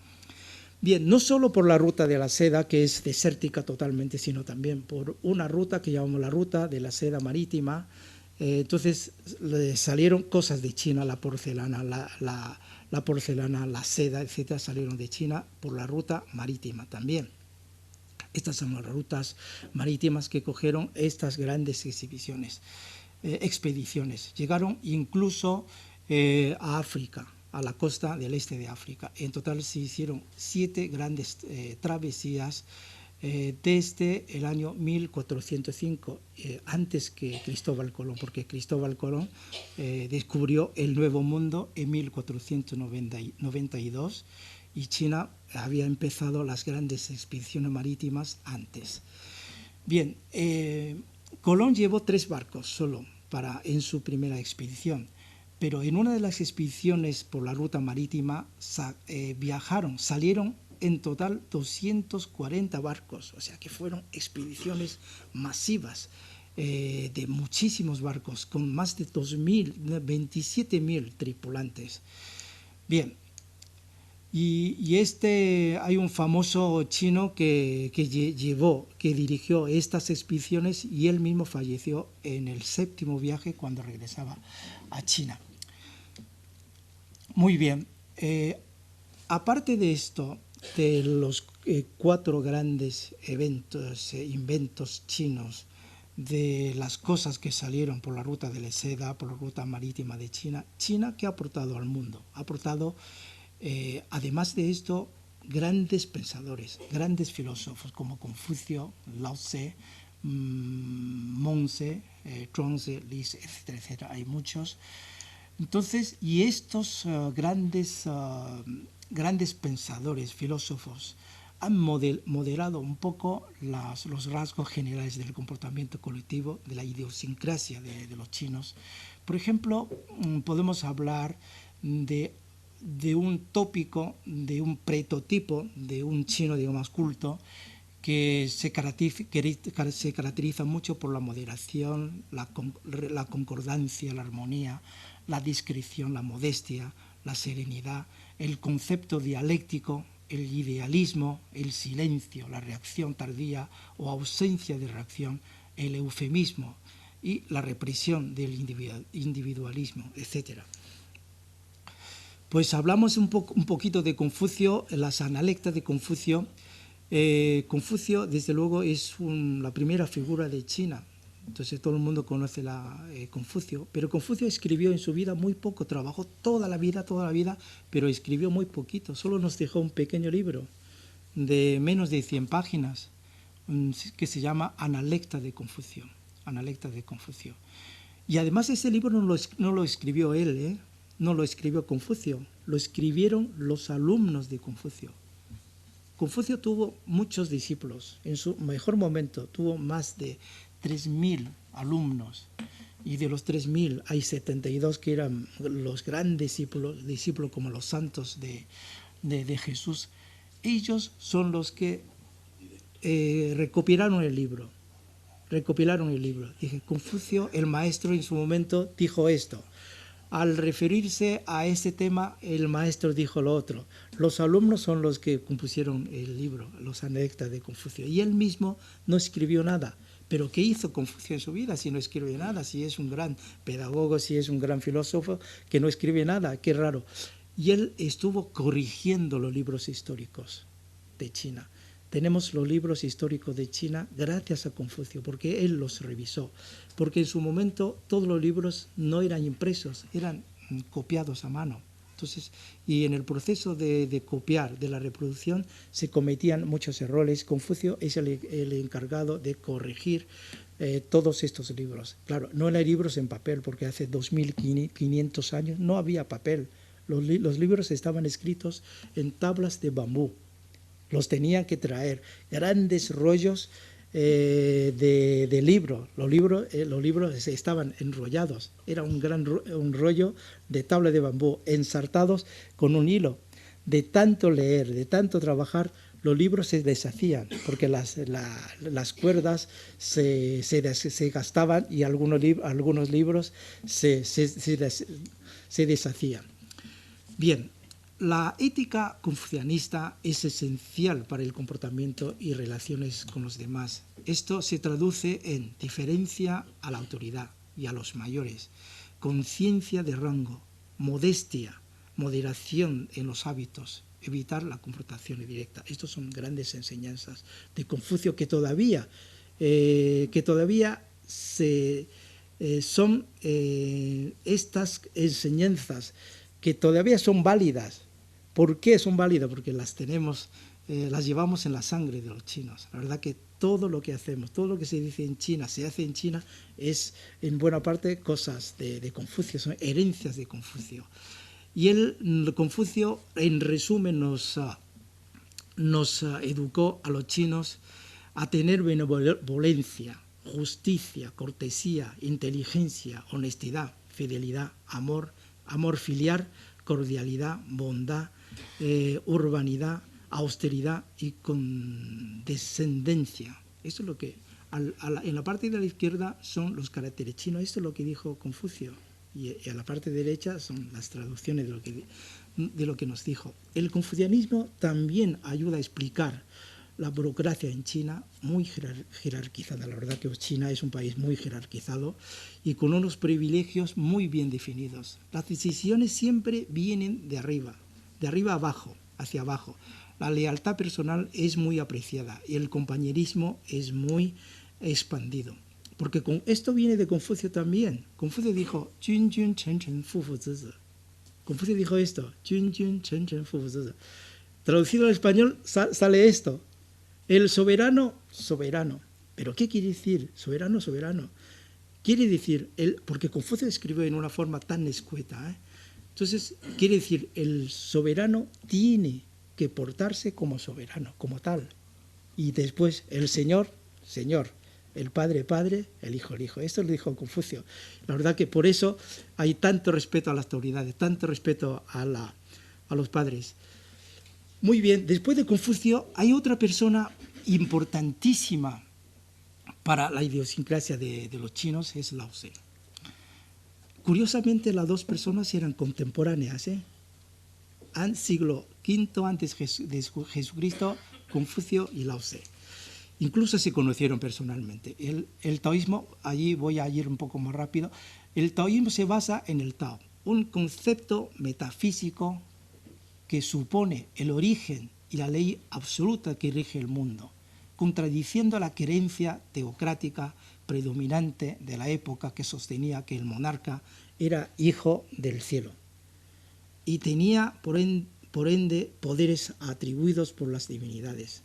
Bien, no solo por la ruta de la seda, que es desértica totalmente, sino también por una ruta que llamamos la ruta de la seda marítima. Entonces salieron cosas de China, la porcelana, la seda, etcétera, salieron de China por la ruta marítima también. Estas son las rutas marítimas que cogieron estas grandes expediciones. Llegaron incluso a África, a la costa del este de África. En total se hicieron 7 grandes travesías desde el año 1405, antes que Cristóbal Colón, porque Cristóbal Colón descubrió el Nuevo Mundo en 1492 y China había empezado las grandes expediciones marítimas antes. Bien, Colón llevó 3 barcos solo en su primera expedición, pero en una de las expediciones por la ruta marítima salieron en total 240 barcos, o sea que fueron expediciones masivas de muchísimos barcos, con más de 27.000 tripulantes. Bien, y hay un famoso chino que dirigió estas expediciones y él mismo falleció en el 7º viaje cuando regresaba a China. Muy bien, aparte de esto, de los 4 grandes inventos chinos, de las cosas que salieron por la ruta de la seda, por la ruta marítima de China, ¿qué ha aportado al mundo? Ha aportado, además de esto, grandes pensadores, grandes filósofos como Confucio, Lao Tse, Monse, Zhuangzi, Lis, etcétera, etcétera. Hay muchos. Entonces, y estos grandes pensadores, filósofos, han moderado un poco los rasgos generales del comportamiento colectivo, de la idiosincrasia de los chinos. Por ejemplo, podemos hablar de un tópico, de un prototipo de un chino, digamos, culto, que se caracteriza mucho por la moderación, la concordancia, la armonía, la discreción, la modestia, la serenidad, el concepto dialéctico, el idealismo, el silencio, la reacción tardía o ausencia de reacción, el eufemismo y la represión del individualismo, etc. Pues hablamos un poquito de Confucio, las analectas de Confucio. Confucio, desde luego, es la primera figura de China. Entonces todo el mundo conoce Confucio, pero Confucio escribió en su vida muy poco, trabajó toda la vida, pero escribió muy poquito. Solo nos dejó un pequeño libro de menos de 100 páginas que se llama Analecta de Confucio. Analecta de Confucio. Y además ese libro no lo escribió él, no lo escribió Confucio, lo escribieron los alumnos de Confucio. Confucio tuvo muchos discípulos. En su mejor momento tuvo más de 3.000 alumnos, y de los 3.000 hay 72 que eran los grandes discípulos como los santos de Jesús. Ellos son los que recopilaron el libro. Dije, Confucio, el maestro, en su momento dijo esto. Al referirse a ese tema, el maestro dijo lo otro. Los alumnos son los que compusieron el libro, los Analectas de Confucio. Y él mismo no escribió nada. Pero ¿qué hizo Confucio en su vida si no escribe nada? Si es un gran pedagogo, si es un gran filósofo, que no escribe nada, qué raro. Y él estuvo corrigiendo los libros históricos de China. Tenemos los libros históricos de China gracias a Confucio, porque él los revisó. Porque en su momento todos los libros no eran impresos, eran copiados a mano. Entonces, y en el proceso de copiar, de la reproducción, se cometían muchos errores. Confucio es el encargado de corregir todos estos libros. Claro, no eran libros en papel, porque hace 2.500 años no había papel. Los libros estaban escritos en tablas de bambú. Los tenían que traer grandes rollos de libros. Los libros estaban enrollados. Era un rollo de tabla de bambú, ensartados con un hilo. De tanto leer, de tanto trabajar, los libros se deshacían, porque las cuerdas se gastaban y algunos libros se deshacían. Bien. La ética confucianista es esencial para el comportamiento y relaciones con los demás. Esto se traduce en deferencia a la autoridad y a los mayores, conciencia de rango, modestia, moderación en los hábitos, evitar la confrontación directa. Estas son grandes enseñanzas de Confucio que todavía son estas enseñanzas que todavía son válidas. ¿Por qué son válidas? Porque las llevamos en la sangre de los chinos. La verdad que todo lo que hacemos, todo lo que se dice en China, se hace en China, es en buena parte cosas de Confucio, son herencias de Confucio. Y Confucio, en resumen, nos educó a los chinos a tener benevolencia, justicia, cortesía, inteligencia, honestidad, fidelidad, amor filial, cordialidad, bondad, urbanidad, austeridad y condescendencia. Esto es lo que en la parte de la izquierda son los caracteres chinos. Esto es lo que dijo Confucio, y a la parte derecha son las traducciones de lo que nos dijo. El confucianismo también ayuda a explicar la burocracia en China, muy jerarquizada. La verdad que China es un país muy jerarquizado y con unos privilegios muy bien definidos. Las decisiones siempre vienen de arriba abajo, hacia abajo. La lealtad personal es muy apreciada y el compañerismo es muy expandido. Porque esto viene de Confucio también. Confucio dijo, Jun Jun Chen Chen Fu Fu Zi Zi. Confucio dijo esto, Jun Jun Chen Chen Fu Fu Zi Zi. Traducido al español sale esto. El soberano, soberano. ¿Pero qué quiere decir? Soberano, soberano. Quiere decir, porque Confucio escribió en una forma tan escueta, Entonces, quiere decir, el soberano tiene que portarse como soberano, como tal. Y después el Señor, el Padre, el Hijo. Esto lo dijo Confucio. La verdad que por eso hay tanto respeto a las autoridades, tanto respeto a los padres. Muy bien, después de Confucio hay otra persona importantísima para la idiosincrasia de los chinos, es Lao Tse. Curiosamente, las dos personas eran contemporáneas, siglo V antes de Jesucristo, Confucio y Lao Tse. Incluso se conocieron personalmente. El taoísmo, allí voy a ir un poco más rápido, el taoísmo se basa en el Tao, un concepto metafísico que supone el origen y la ley absoluta que rige el mundo, contradiciendo la creencia teocrática predominante de la época que sostenía que el monarca era hijo del cielo y tenía, por ende, poderes atribuidos por las divinidades.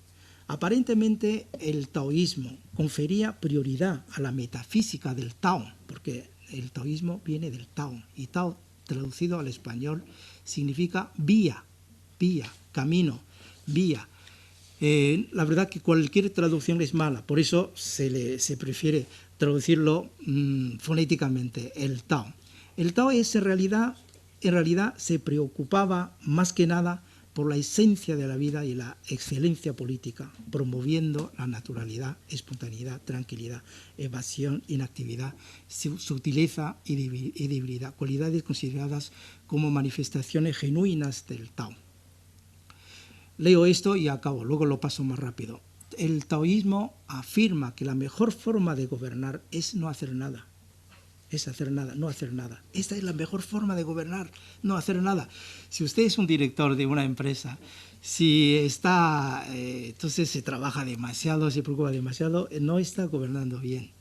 Aparentemente, el taoísmo confería prioridad a la metafísica del Tao, porque el taoísmo viene del Tao, y Tao, traducido al español, significa vía, camino, vía. La verdad que cualquier traducción es mala, por eso se prefiere traducirlo fonéticamente, el Tao. El Tao es en realidad se preocupaba más que nada por la esencia de la vida y la excelencia política, promoviendo la naturalidad, espontaneidad, tranquilidad, evasión, inactividad, sutileza y debilidad, cualidades consideradas como manifestaciones genuinas del Tao. Leo esto y acabo, luego lo paso más rápido. El taoísmo afirma que la mejor forma de gobernar es no hacer nada. Es hacer nada, no hacer nada. Esta es la mejor forma de gobernar, no hacer nada. Si usted es un director de una empresa, si entonces se trabaja demasiado, se preocupa demasiado, no está gobernando bien.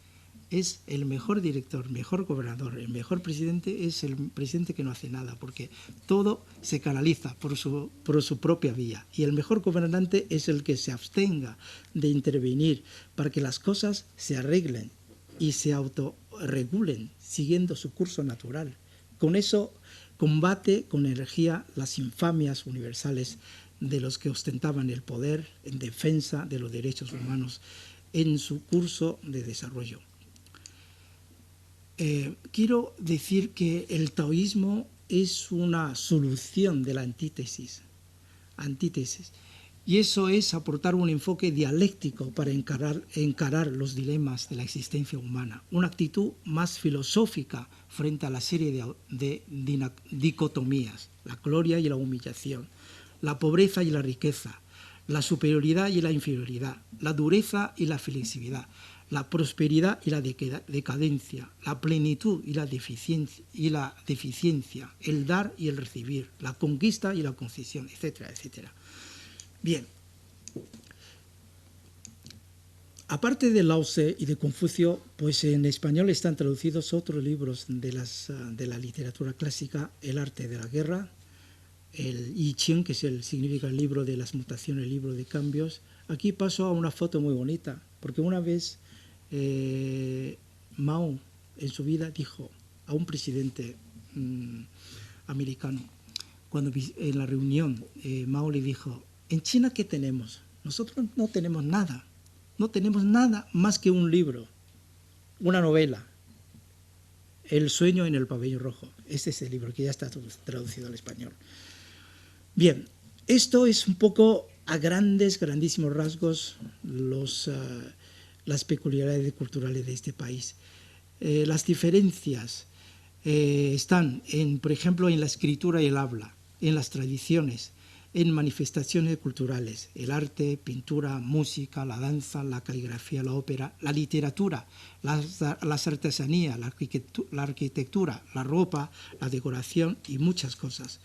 Es el mejor director, mejor gobernador, el mejor presidente es el presidente que no hace nada, porque todo se canaliza por su propia vía. Y el mejor gobernante es el que se abstenga de intervenir para que las cosas se arreglen y se autorregulen siguiendo su curso natural. Con eso combate con energía las infamias universales de los que ostentaban el poder en defensa de los derechos humanos en su curso de desarrollo. Quiero decir que el taoísmo es una solución de la antítesis, y eso es aportar un enfoque dialéctico para encarar los dilemas de la existencia humana, una actitud más filosófica frente a la serie de dicotomías, la gloria y la humillación, la pobreza y la riqueza, la superioridad y la inferioridad, la dureza y la flexibilidad, la prosperidad y la decadencia, la plenitud y la deficiencia, el dar y el recibir, la conquista y la concesión, etcétera, etcétera. Bien, aparte de Lao Tse y de Confucio, pues en español están traducidos otros libros de la literatura clásica, El arte de la guerra, el I Ching, que significa el libro de las mutaciones, el libro de cambios. Aquí paso a una foto muy bonita, porque una vez Mao en su vida dijo a un presidente americano, cuando en la reunión Mao le dijo: en China, ¿qué tenemos? Nosotros no tenemos nada más que un libro, una novela, El sueño en el pabellón rojo. Este es el libro que ya está traducido al español. Bien, esto es un poco a grandísimos rasgos las peculiaridades culturales de este país. Las diferencias están, por ejemplo, en la escritura y el habla, en las tradiciones, en manifestaciones culturales, el arte, pintura, música, la danza, la caligrafía, la ópera, la literatura, las artesanías, la arquitectura, la ropa, la decoración y muchas cosas.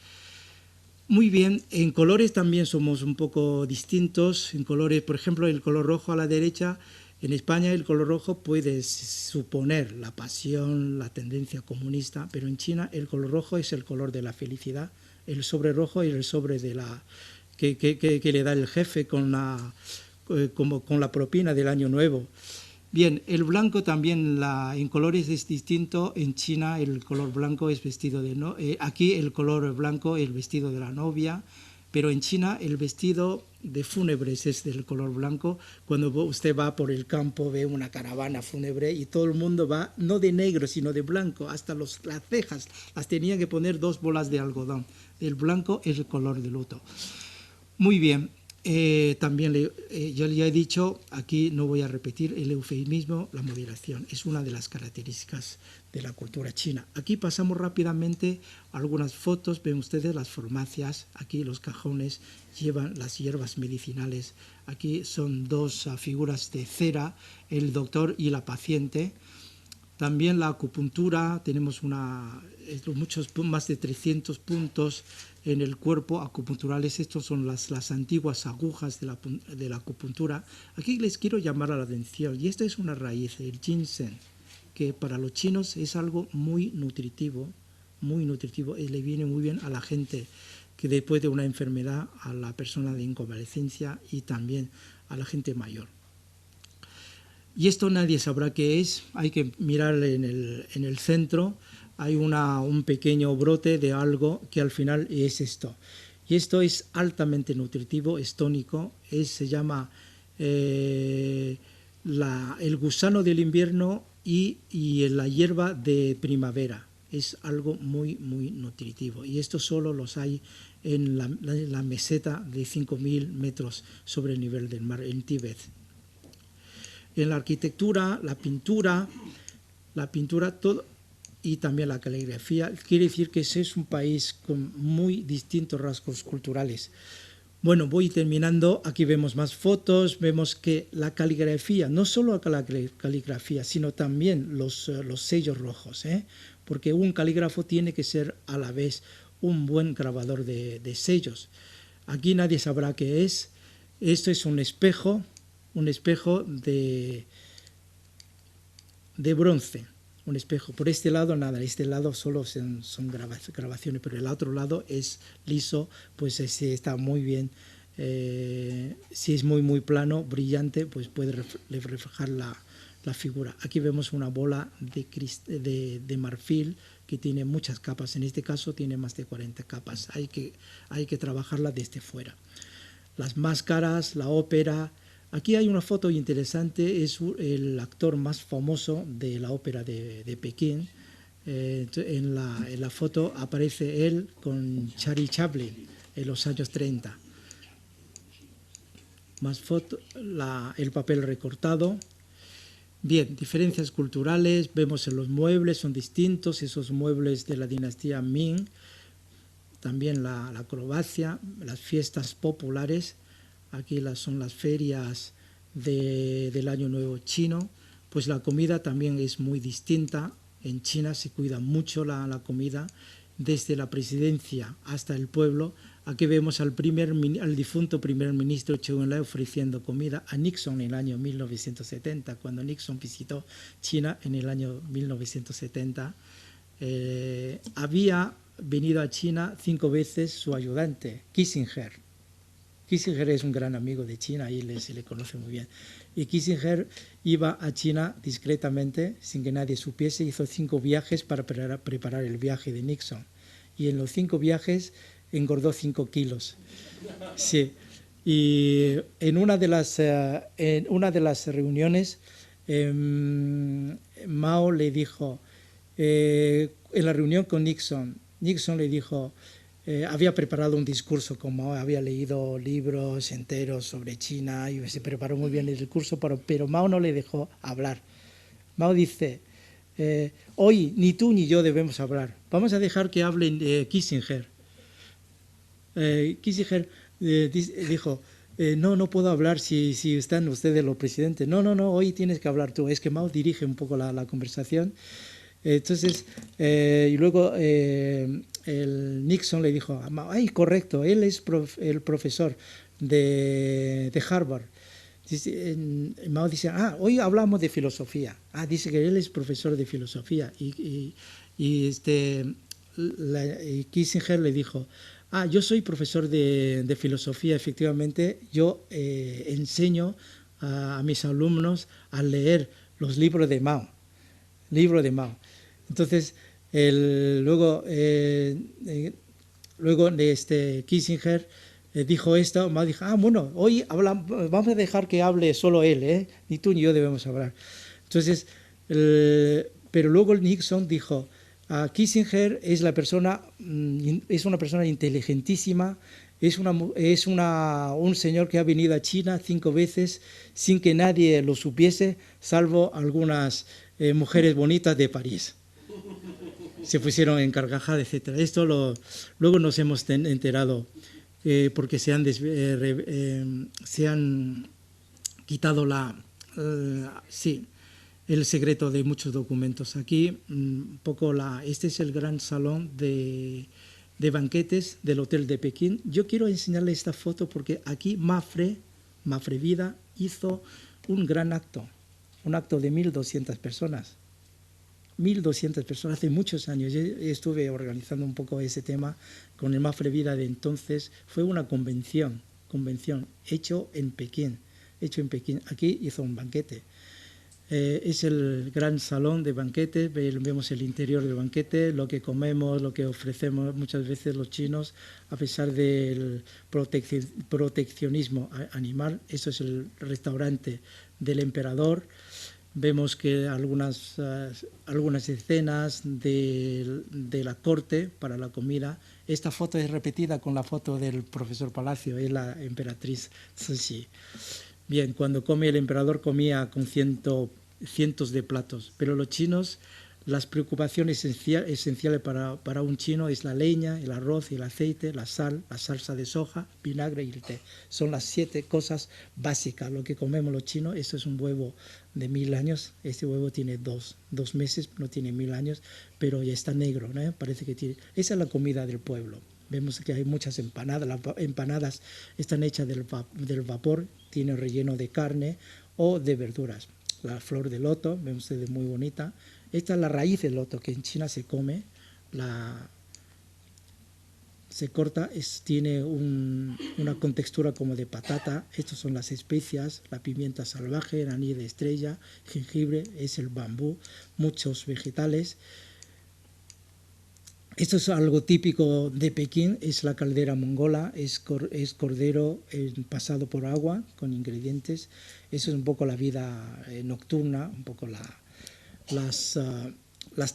Muy bien, en colores también somos un poco distintos. En colores, por ejemplo, el color rojo a la derecha, en España el color rojo puede suponer la pasión, la tendencia comunista, pero en China el color rojo es el color de la felicidad. El sobre rojo y el sobre que le da el jefe con la propina del año nuevo. Bien, el blanco también en colores es distinto. En China el color blanco es vestido aquí el color blanco es el vestido de la novia. pero en China el vestido de fúnebres es del color blanco. Cuando usted va por el campo ve una caravana fúnebre y todo el mundo va no de negro sino de blanco, hasta las cejas las tenían que poner 2 bolas de algodón. El blanco es el color de luto. Muy bien. También yo ya he dicho, aquí no voy a repetir, el eufemismo, la moderación, es una de las características de la cultura china. Aquí pasamos rápidamente algunas fotos, ven ustedes las farmacias, aquí los cajones llevan las hierbas medicinales, aquí son 2 figuras de cera, el doctor y la paciente. También la acupuntura, tenemos más de 300 puntos en el cuerpo acupunturales. Estos son las antiguas agujas de la acupuntura. Aquí les quiero llamar a la atención, y esta es una raíz, el ginseng, que para los chinos es algo muy nutritivo, y le viene muy bien a la gente que después de una enfermedad, a la persona de convalecencia y también a la gente mayor. Y esto nadie sabrá qué es, hay que mirar en el centro, hay un pequeño brote de algo que al final es esto. Y esto es altamente nutritivo, es tónico, se llama el gusano del invierno y la hierba de primavera. Es algo muy, muy nutritivo. Y esto solo los hay en la meseta de 5.000 metros sobre el nivel del mar, en Tíbet. En la arquitectura, la pintura, todo, y también la caligrafía, quiere decir que ese es un país con muy distintos rasgos culturales. Bueno, voy terminando, aquí vemos más fotos, vemos que la caligrafía, no solo la caligrafía, sino también los sellos rojos, porque un calígrafo tiene que ser a la vez un buen grabador de sellos. Aquí nadie sabrá qué es, esto es un espejo de bronce, un espejo. Por este lado nada, este lado solo son grabaciones, pero el otro lado es liso, pues está muy bien. Si es muy plano, brillante, pues puede reflejar la figura. Aquí vemos una bola de marfil que tiene muchas capas, en este caso tiene más de 40 capas, hay que trabajarla desde fuera. Las máscaras, la ópera. Aquí hay una foto interesante, es el actor más famoso de la ópera de Pekín. En la foto aparece él con Charlie Chaplin en los años 30. Más fotos, el papel recortado. Bien, diferencias culturales, vemos en los muebles, son distintos, esos muebles de la dinastía Ming. También la acrobacia, las fiestas populares. Aquí son las ferias del Año Nuevo chino, pues la comida también es muy distinta. En China se cuida mucho la comida, desde la presidencia hasta el pueblo. Aquí vemos al difunto primer ministro Zhou Enlai ofreciendo comida a Nixon en el año 1970, cuando Nixon visitó China en el año 1970. Había venido a China 5 veces su ayudante, Kissinger. Kissinger es un gran amigo de China, ahí se le conoce muy bien. Y Kissinger iba a China discretamente, sin que nadie supiese, hizo 5 viajes para preparar el viaje de Nixon. Y en los 5 viajes engordó 5 kilos. Sí. Y en una de las reuniones, Mao le dijo, en la reunión con Nixon le dijo, había preparado un discurso, como había leído libros enteros sobre China y se preparó muy bien el discurso, pero Mao no le dejó hablar. Mao dice, hoy ni tú ni yo debemos hablar, vamos a dejar que hable Kissinger. Kissinger dijo, no puedo hablar si están ustedes los presidentes. No, hoy tienes que hablar tú. Es que Mao dirige un poco la conversación. Entonces, y luego el Nixon le dijo, ay, correcto, él es el profesor de Harvard. Mao dice, hoy hablamos de filosofía. Dice que él es profesor de filosofía. Y Kissinger le dijo, yo soy profesor de filosofía, efectivamente. Yo enseño a mis alumnos a leer los libros de Mao. Entonces, luego Kissinger dijo esto, Ma dijo, bueno, hoy vamos a dejar que hable solo él, ni tú ni yo debemos hablar. Entonces, pero luego Nixon dijo, Kissinger es una persona inteligentísima, es un señor que ha venido a China 5 veces sin que nadie lo supiese, salvo algunas mujeres bonitas de París. Se pusieron en carcajadas, etc. Esto luego nos hemos enterado porque se han quitado el secreto de muchos documentos. Aquí este es el gran salón de banquetes del Hotel de Pekín. Yo quiero enseñarle esta foto porque aquí Mafre Vida hizo un gran acto, un acto de 1.200 personas. 1.200 personas, hace muchos años. Yo estuve organizando un poco ese tema con el Mafre Vida de entonces. Fue una convención hecho en Pekín. Aquí hizo un banquete. Es el gran salón de banquetes, vemos el interior del banquete, lo que comemos, lo que ofrecemos muchas veces los chinos, a pesar del proteccionismo animal. Eso es el restaurante del emperador. Vemos que algunas escenas de la corte para la comida. Esta foto es repetida con la foto del profesor Palacio, es la emperatriz Cixi. Bien, cuando come el emperador comía con cientos de platos, pero los chinos, las preocupaciones esenciales para un chino es la leña, el arroz, el aceite, la sal, la salsa de soja, vinagre y el té. Son las 7 cosas básicas, lo que comemos los chinos. Esto es un huevo de 1000 años, este huevo tiene dos meses, no tiene 1000 años, pero ya está negro, ¿no? Parece que tiene. Esa es la comida del pueblo. Vemos que hay muchas empanadas. Las empanadas están hechas del vapor, tienen relleno de carne o de verduras. La flor de loto, vemos ustedes, muy bonita. Esta es la raíz del loto que en China se come. Se corta, tiene una contextura como de patata. Estas son las especias, la pimienta salvaje, el anís de estrella, jengibre, es el bambú, muchos vegetales. Esto es algo típico de Pekín, es la caldera mongola, es cordero pasado por agua con ingredientes. Eso es un poco la vida nocturna, un poco las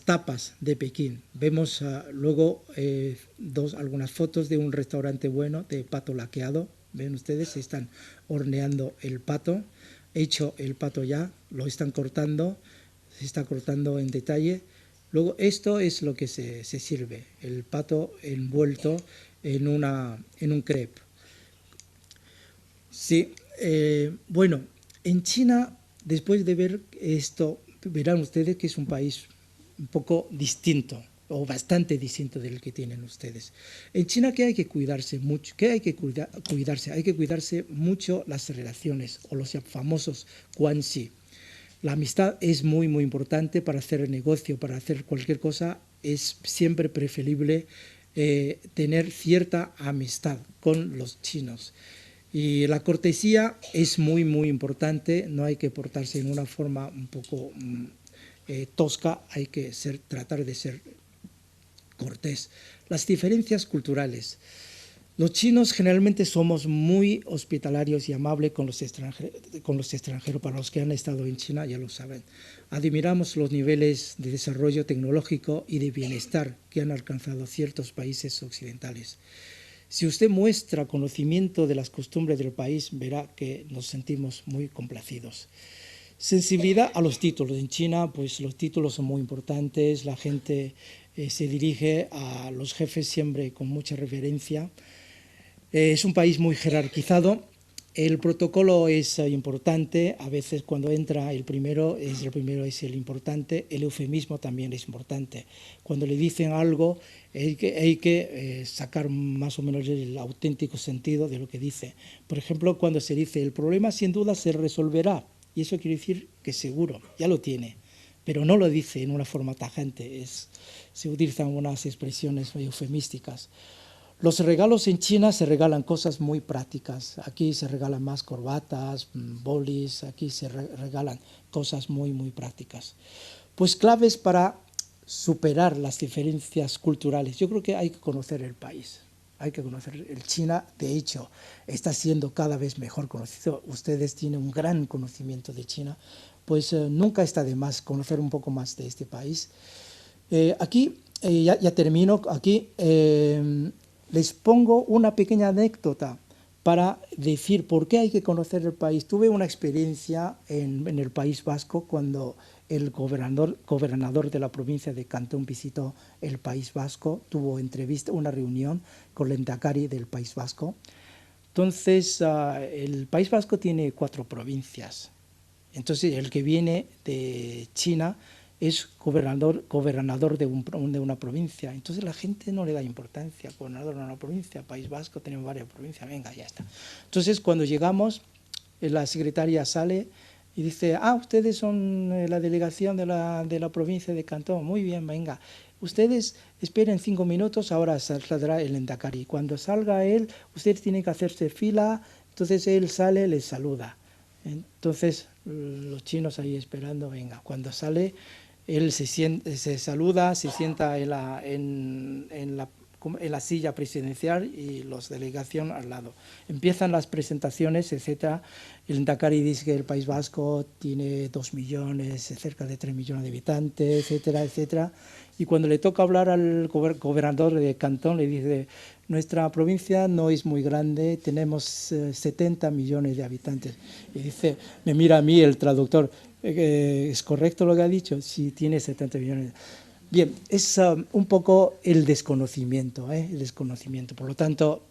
tapas de Pekín. Vemos luego algunas fotos de un restaurante bueno de pato laqueado. Ven ustedes, se están horneando el pato, hecho el pato ya, lo están cortando, se está cortando en detalle. Luego esto es lo que se sirve, el pato envuelto en un crepe. Sí, bueno, en China, después de ver esto, verán ustedes que es un país un poco distinto, o bastante distinto del que tienen ustedes. En China, ¿qué hay que cuidarse mucho? ¿Qué hay que cuidarse? Hay que cuidarse mucho las relaciones, o los famosos guanxi. La amistad es muy, muy importante para hacer el negocio, para hacer cualquier cosa. Es siempre preferible tener cierta amistad con los chinos. Y la cortesía es muy, muy importante. No hay que portarse en una forma un poco tosca, hay que tratar de ser cortés. Las diferencias culturales. Los chinos generalmente somos muy hospitalarios y amables con los extranjeros. Para los que han estado en China ya lo saben. Admiramos los niveles de desarrollo tecnológico y de bienestar que han alcanzado ciertos países occidentales. Si usted muestra conocimiento de las costumbres del país, verá que nos sentimos muy complacidos. Sensibilidad a los títulos. En China, pues los títulos son muy importantes. La gente se dirige a los jefes siempre con mucha reverencia. Es un país muy jerarquizado. El protocolo es importante. A veces cuando entra el primero es el importante. El eufemismo también es importante. Cuando le dicen algo hay que sacar más o menos el auténtico sentido de lo que dice. Por ejemplo, cuando se dice el problema sin duda se resolverá. Y eso quiere decir que seguro, ya lo tiene. Pero no lo dice en una forma tajante. Se utilizan unas expresiones eufemísticas. Los regalos en China se regalan cosas muy prácticas. Aquí se regalan más corbatas, bolis, aquí se regalan cosas muy, muy prácticas. Pues claves para superar las diferencias culturales. Yo creo que hay que conocer el país. hay que conocer el China. De hecho, está siendo cada vez mejor conocido. Ustedes tienen un gran conocimiento de China, pues nunca está de más conocer un poco más de este país. Aquí, ya termino, aquí les pongo una pequeña anécdota para decir por qué hay que conocer el país. Tuve una experiencia en el País Vasco cuando el gobernador de la provincia de Cantón visitó el País Vasco, tuvo una reunión con el Lehendakari del País Vasco. Entonces, el País Vasco tiene 4 provincias. Entonces, el que viene de China es gobernador de una provincia. Entonces la gente no le da importancia, gobernador de una provincia, País Vasco, tenemos varias provincias, venga, ya está. Entonces cuando llegamos, la secretaria sale y dice, ustedes son la delegación de la provincia de Cantón, muy bien, venga. Ustedes esperen 5 minutos, ahora saldrá el Lehendakari. Cuando salga él, ustedes tienen que hacerse fila, entonces él sale, les saluda. Entonces los chinos ahí esperando, venga, cuando sale él se saluda, se sienta en la silla presidencial y los delegación al lado. Empiezan las presentaciones, etc. El Lehendakari dice que el País Vasco tiene 2 millones, cerca de 3 millones de habitantes, etcétera, etcétera. Y cuando le toca hablar al gobernador de Cantón, le dice, nuestra provincia no es muy grande, tenemos 70 millones de habitantes. Y dice, me mira a mí el traductor, ¿es correcto lo que ha dicho? Sí, tiene 70 millones. Bien, es un poco el desconocimiento, el desconocimiento. Por lo tanto,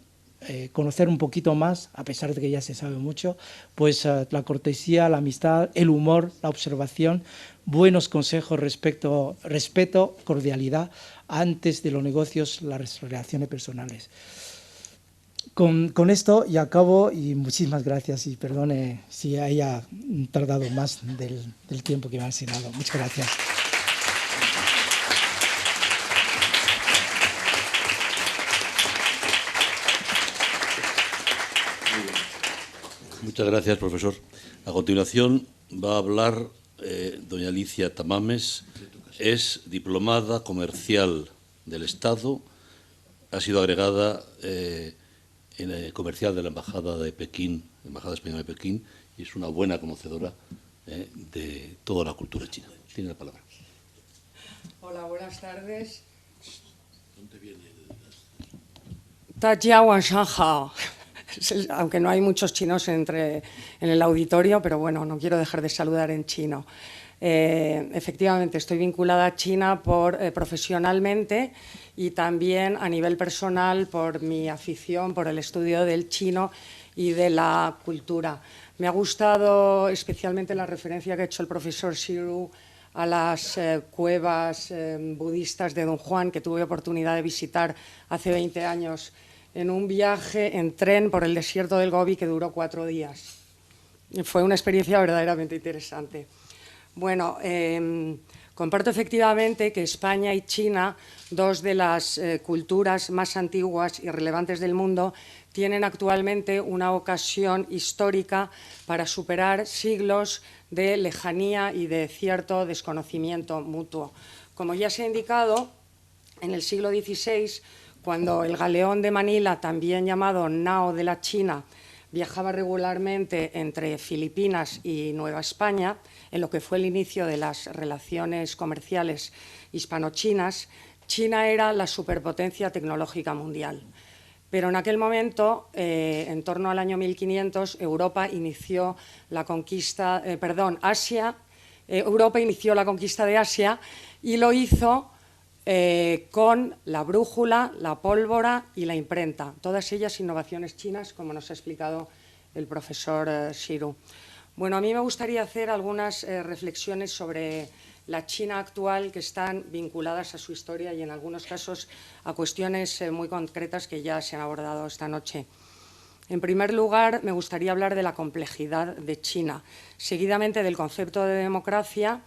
conocer un poquito más, a pesar de que ya se sabe mucho, pues la cortesía, la amistad, el humor, la observación, buenos consejos, respeto, cordialidad, antes de los negocios, las relaciones personales. Con esto ya acabo y muchísimas gracias y perdone si haya tardado más del tiempo que me ha asignado. Muchas gracias. Muchas gracias, profesor. A continuación va a hablar doña Alicia Tamames. Es diplomada comercial del Estado. Ha sido agregada comercial de la Embajada de Pekín, Embajada Española de Pekín, y es una buena conocedora de toda la cultura china. Tiene la palabra. Hola, buenas tardes. Tajiawanshanhao. Aunque no hay muchos chinos en el auditorio, pero bueno, no quiero dejar de saludar en chino. Efectivamente, estoy vinculada a China profesionalmente y también a nivel personal por mi afición por el estudio del chino y de la cultura. Me ha gustado especialmente la referencia que ha hecho el profesor Xiru a las cuevas budistas de Don Juan, que tuve oportunidad de visitar hace 20 años en un viaje en tren por el desierto del Gobi que duró 4 días. Fue una experiencia verdaderamente interesante. Bueno, comparto efectivamente que España y China, 2 de las culturas más antiguas y relevantes del mundo, tienen actualmente una ocasión histórica para superar siglos de lejanía y de cierto desconocimiento mutuo. Como ya se ha indicado, en el siglo XVI, cuando el galeón de Manila, también llamado Nao de la China, viajaba regularmente entre Filipinas y Nueva España, en lo que fue el inicio de las relaciones comerciales hispano-chinas, China era la superpotencia tecnológica mundial. Pero en aquel momento, en torno al año 1500, Europa inició la conquista, Europa inició la conquista de Asia y lo hizo con la brújula, la pólvora y la imprenta, todas ellas innovaciones chinas, como nos ha explicado el profesor Xiru. Bueno, a mí me gustaría hacer algunas reflexiones sobre la China actual que están vinculadas a su historia y en algunos casos a cuestiones muy concretas que ya se han abordado esta noche. En primer lugar, me gustaría hablar de la complejidad de China, seguidamente del concepto de democracia,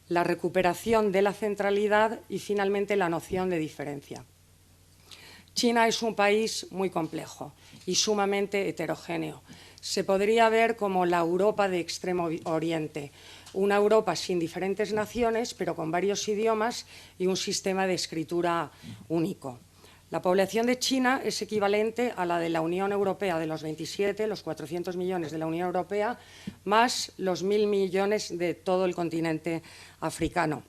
la recuperación de la centralidad y, finalmente, la noción de diferencia. China es un país muy complejo y sumamente heterogéneo. Se podría ver como la Europa de Extremo Oriente, una Europa sin diferentes naciones, pero con varios idiomas y un sistema de escritura único. La población de China es equivalente a la de la Unión Europea de los 27, los 400 millones de la Unión Europea, más los 1.000 millones de todo el continente africano.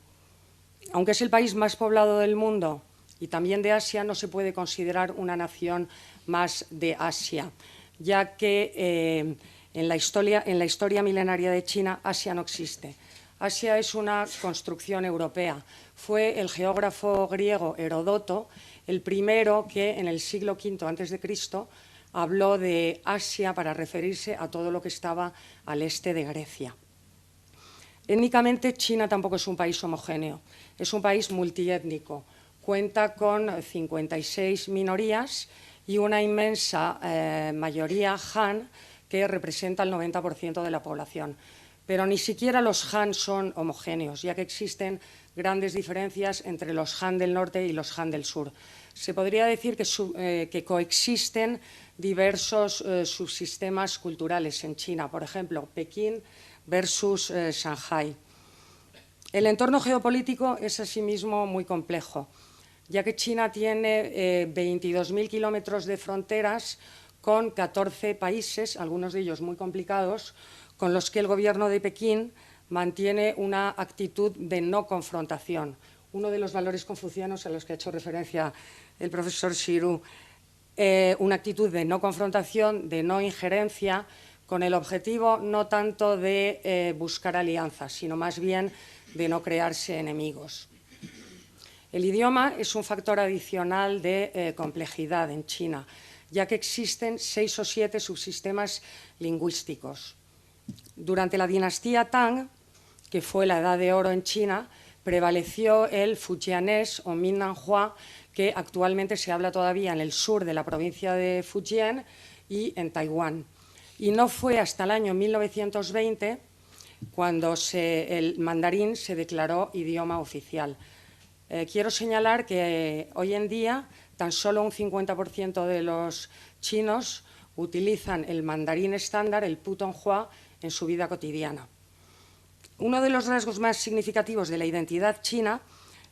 Aunque es el país más poblado del mundo y también de Asia, no se puede considerar una nación más de Asia, ya que en la historia milenaria de China, Asia no existe. Asia es una construcción europea. Fue el geógrafo griego Heródoto el primero que en el siglo V a.C. habló de Asia para referirse a todo lo que estaba al este de Grecia. Étnicamente, China tampoco es un país homogéneo, es un país multiétnico. Cuenta con 56 minorías y una inmensa mayoría Han, que representa el 90% de la población. Pero ni siquiera los Han son homogéneos, ya que existen grandes diferencias entre los Han del norte y los Han del sur. Se podría decir que coexisten diversos subsistemas culturales en China, por ejemplo, Pekín versus Shanghái. El entorno geopolítico es asimismo muy complejo, ya que China tiene 22.000 kilómetros de fronteras con 14 países, algunos de ellos muy complicados, con los que el gobierno de Pekín mantiene una actitud de no confrontación. Uno de los valores confucianos a los que ha hecho referencia el profesor Xiru, una actitud de no confrontación, de no injerencia, con el objetivo no tanto de buscar alianzas, sino más bien de no crearse enemigos. El idioma es un factor adicional de complejidad en China, ya que existen 6 o 7 subsistemas lingüísticos. Durante la dinastía Tang, que fue la edad de oro en China, prevaleció el fujianés o Mindanhua, que actualmente se habla todavía en el sur de la provincia de Fujian y en Taiwán. Y no fue hasta el año 1920 cuando el mandarín se declaró idioma oficial. Quiero señalar que hoy en día tan solo un 50% de los chinos utilizan el mandarín estándar, el Putonghua, en su vida cotidiana. Uno de los rasgos más significativos de la identidad china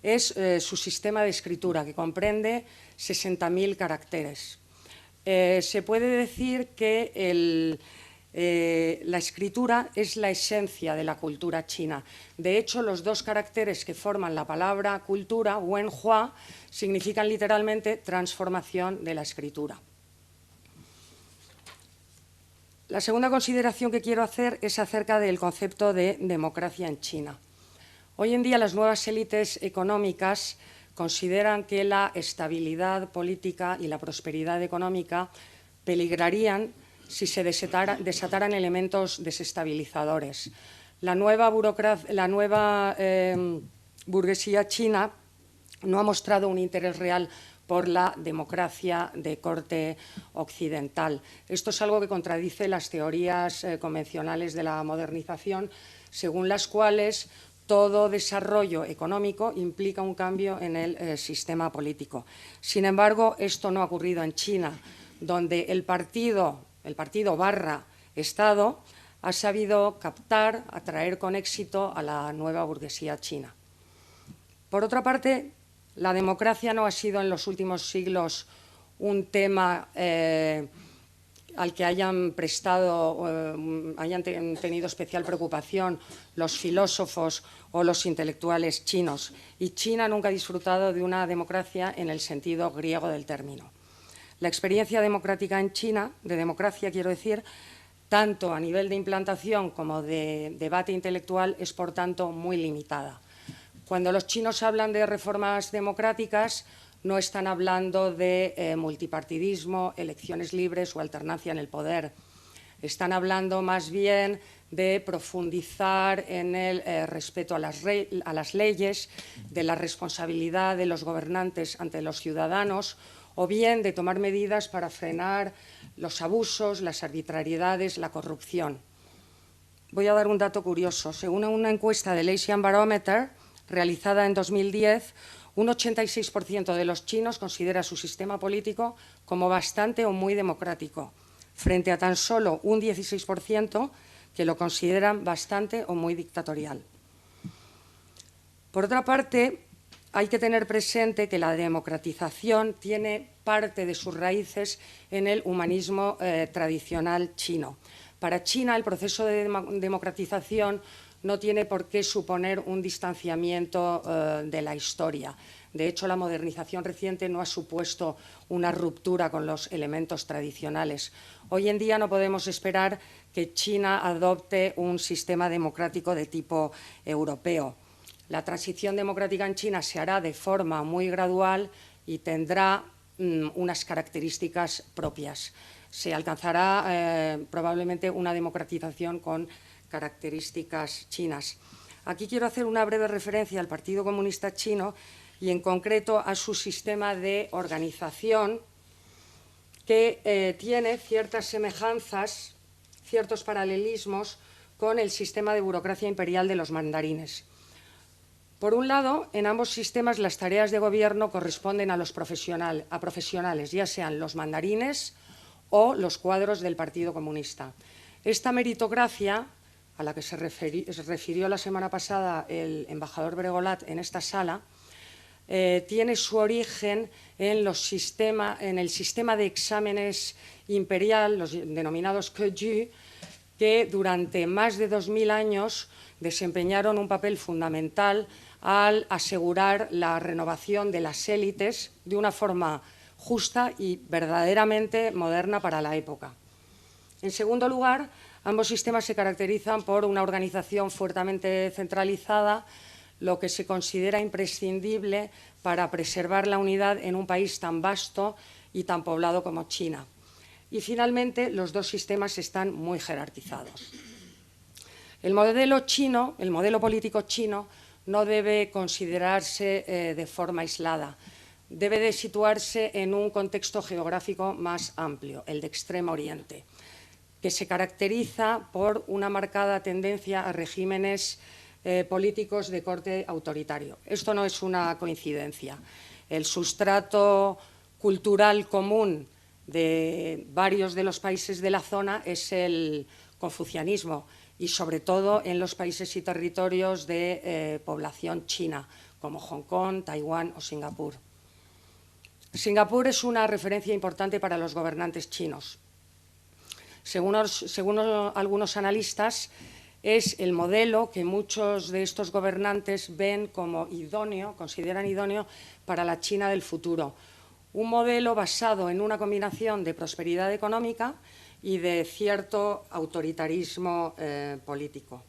es su sistema de escritura, que comprende 60.000 caracteres. Se puede decir que la escritura es la esencia de la cultura china. De hecho, los 2 caracteres que forman la palabra cultura, wenhua, significan literalmente transformación de la escritura. La segunda consideración que quiero hacer es acerca del concepto de democracia en China. Hoy en día las nuevas élites económicas consideran que la estabilidad política y la prosperidad económica peligrarían si se desataran elementos desestabilizadores. La nueva burguesía china no ha mostrado un interés real por la democracia de corte occidental. Esto es algo que contradice las teorías convencionales de la modernización, según las cuales todo desarrollo económico implica un cambio en el sistema político. Sin embargo, esto no ha ocurrido en China, donde el partido barra Estado ha sabido captar, atraer con éxito a la nueva burguesía china. Por otra parte, la democracia no ha sido en los últimos siglos un tema al que hayan tenido especial preocupación los filósofos o los intelectuales chinos, y China nunca ha disfrutado de una democracia en el sentido griego del término. La experiencia democrática en China, de democracia quiero decir, tanto a nivel de implantación como de debate intelectual, es por tanto muy limitada. Cuando los chinos hablan de reformas democráticas, no están hablando de multipartidismo, elecciones libres o alternancia en el poder. Están hablando más bien de profundizar en el respeto a las leyes, de la responsabilidad de los gobernantes ante los ciudadanos, o bien de tomar medidas para frenar los abusos, las arbitrariedades, la corrupción. Voy a dar un dato curioso. Según una encuesta del Asian Barometer, realizada en 2010, un 86% de los chinos considera su sistema político como bastante o muy democrático, frente a tan solo un 16% que lo consideran bastante o muy dictatorial. Por otra parte, hay que tener presente que la democratización tiene parte de sus raíces en el humanismo tradicional chino. Para China, el proceso de democratización no tiene por qué suponer un distanciamiento de la historia. De hecho, la modernización reciente no ha supuesto una ruptura con los elementos tradicionales. Hoy en día no podemos esperar que China adopte un sistema democrático de tipo europeo. La transición democrática en China se hará de forma muy gradual y tendrá unas características propias. Se alcanzará probablemente una democratización con características chinas. Aquí quiero hacer una breve referencia al Partido Comunista Chino y en concreto a su sistema de organización que tiene ciertas semejanzas, ciertos paralelismos con el sistema de burocracia imperial de los mandarines. Por un lado, en ambos sistemas las tareas de gobierno corresponden a profesionales, ya sean los mandarines o los cuadros del Partido Comunista. Esta meritocracia, a la que se refirió la semana pasada el embajador Bregolat en esta sala, tiene su origen en el sistema de exámenes imperial, los denominados Keju, que durante más de 2000 años desempeñaron un papel fundamental al asegurar la renovación de las élites de una forma justa y verdaderamente moderna para la época. En segundo lugar, ambos sistemas se caracterizan por una organización fuertemente centralizada, lo que se considera imprescindible para preservar la unidad en un país tan vasto y tan poblado como China. Y finalmente, los dos sistemas están muy jerarquizados. El modelo político chino no debe considerarse de forma aislada. Debe de situarse en un contexto geográfico más amplio, el de Extremo Oriente, que se caracteriza por una marcada tendencia a regímenes políticos de corte autoritario. Esto no es una coincidencia. El sustrato cultural común de varios de los países de la zona es el confucianismo y sobre todo en los países y territorios de población china, como Hong Kong, Taiwán o Singapur. Singapur es una referencia importante para los gobernantes chinos. Según algunos analistas, es el modelo que muchos de estos gobernantes ven como idóneo, consideran idóneo para la China del futuro. Un modelo basado en una combinación de prosperidad económica y de cierto autoritarismo político.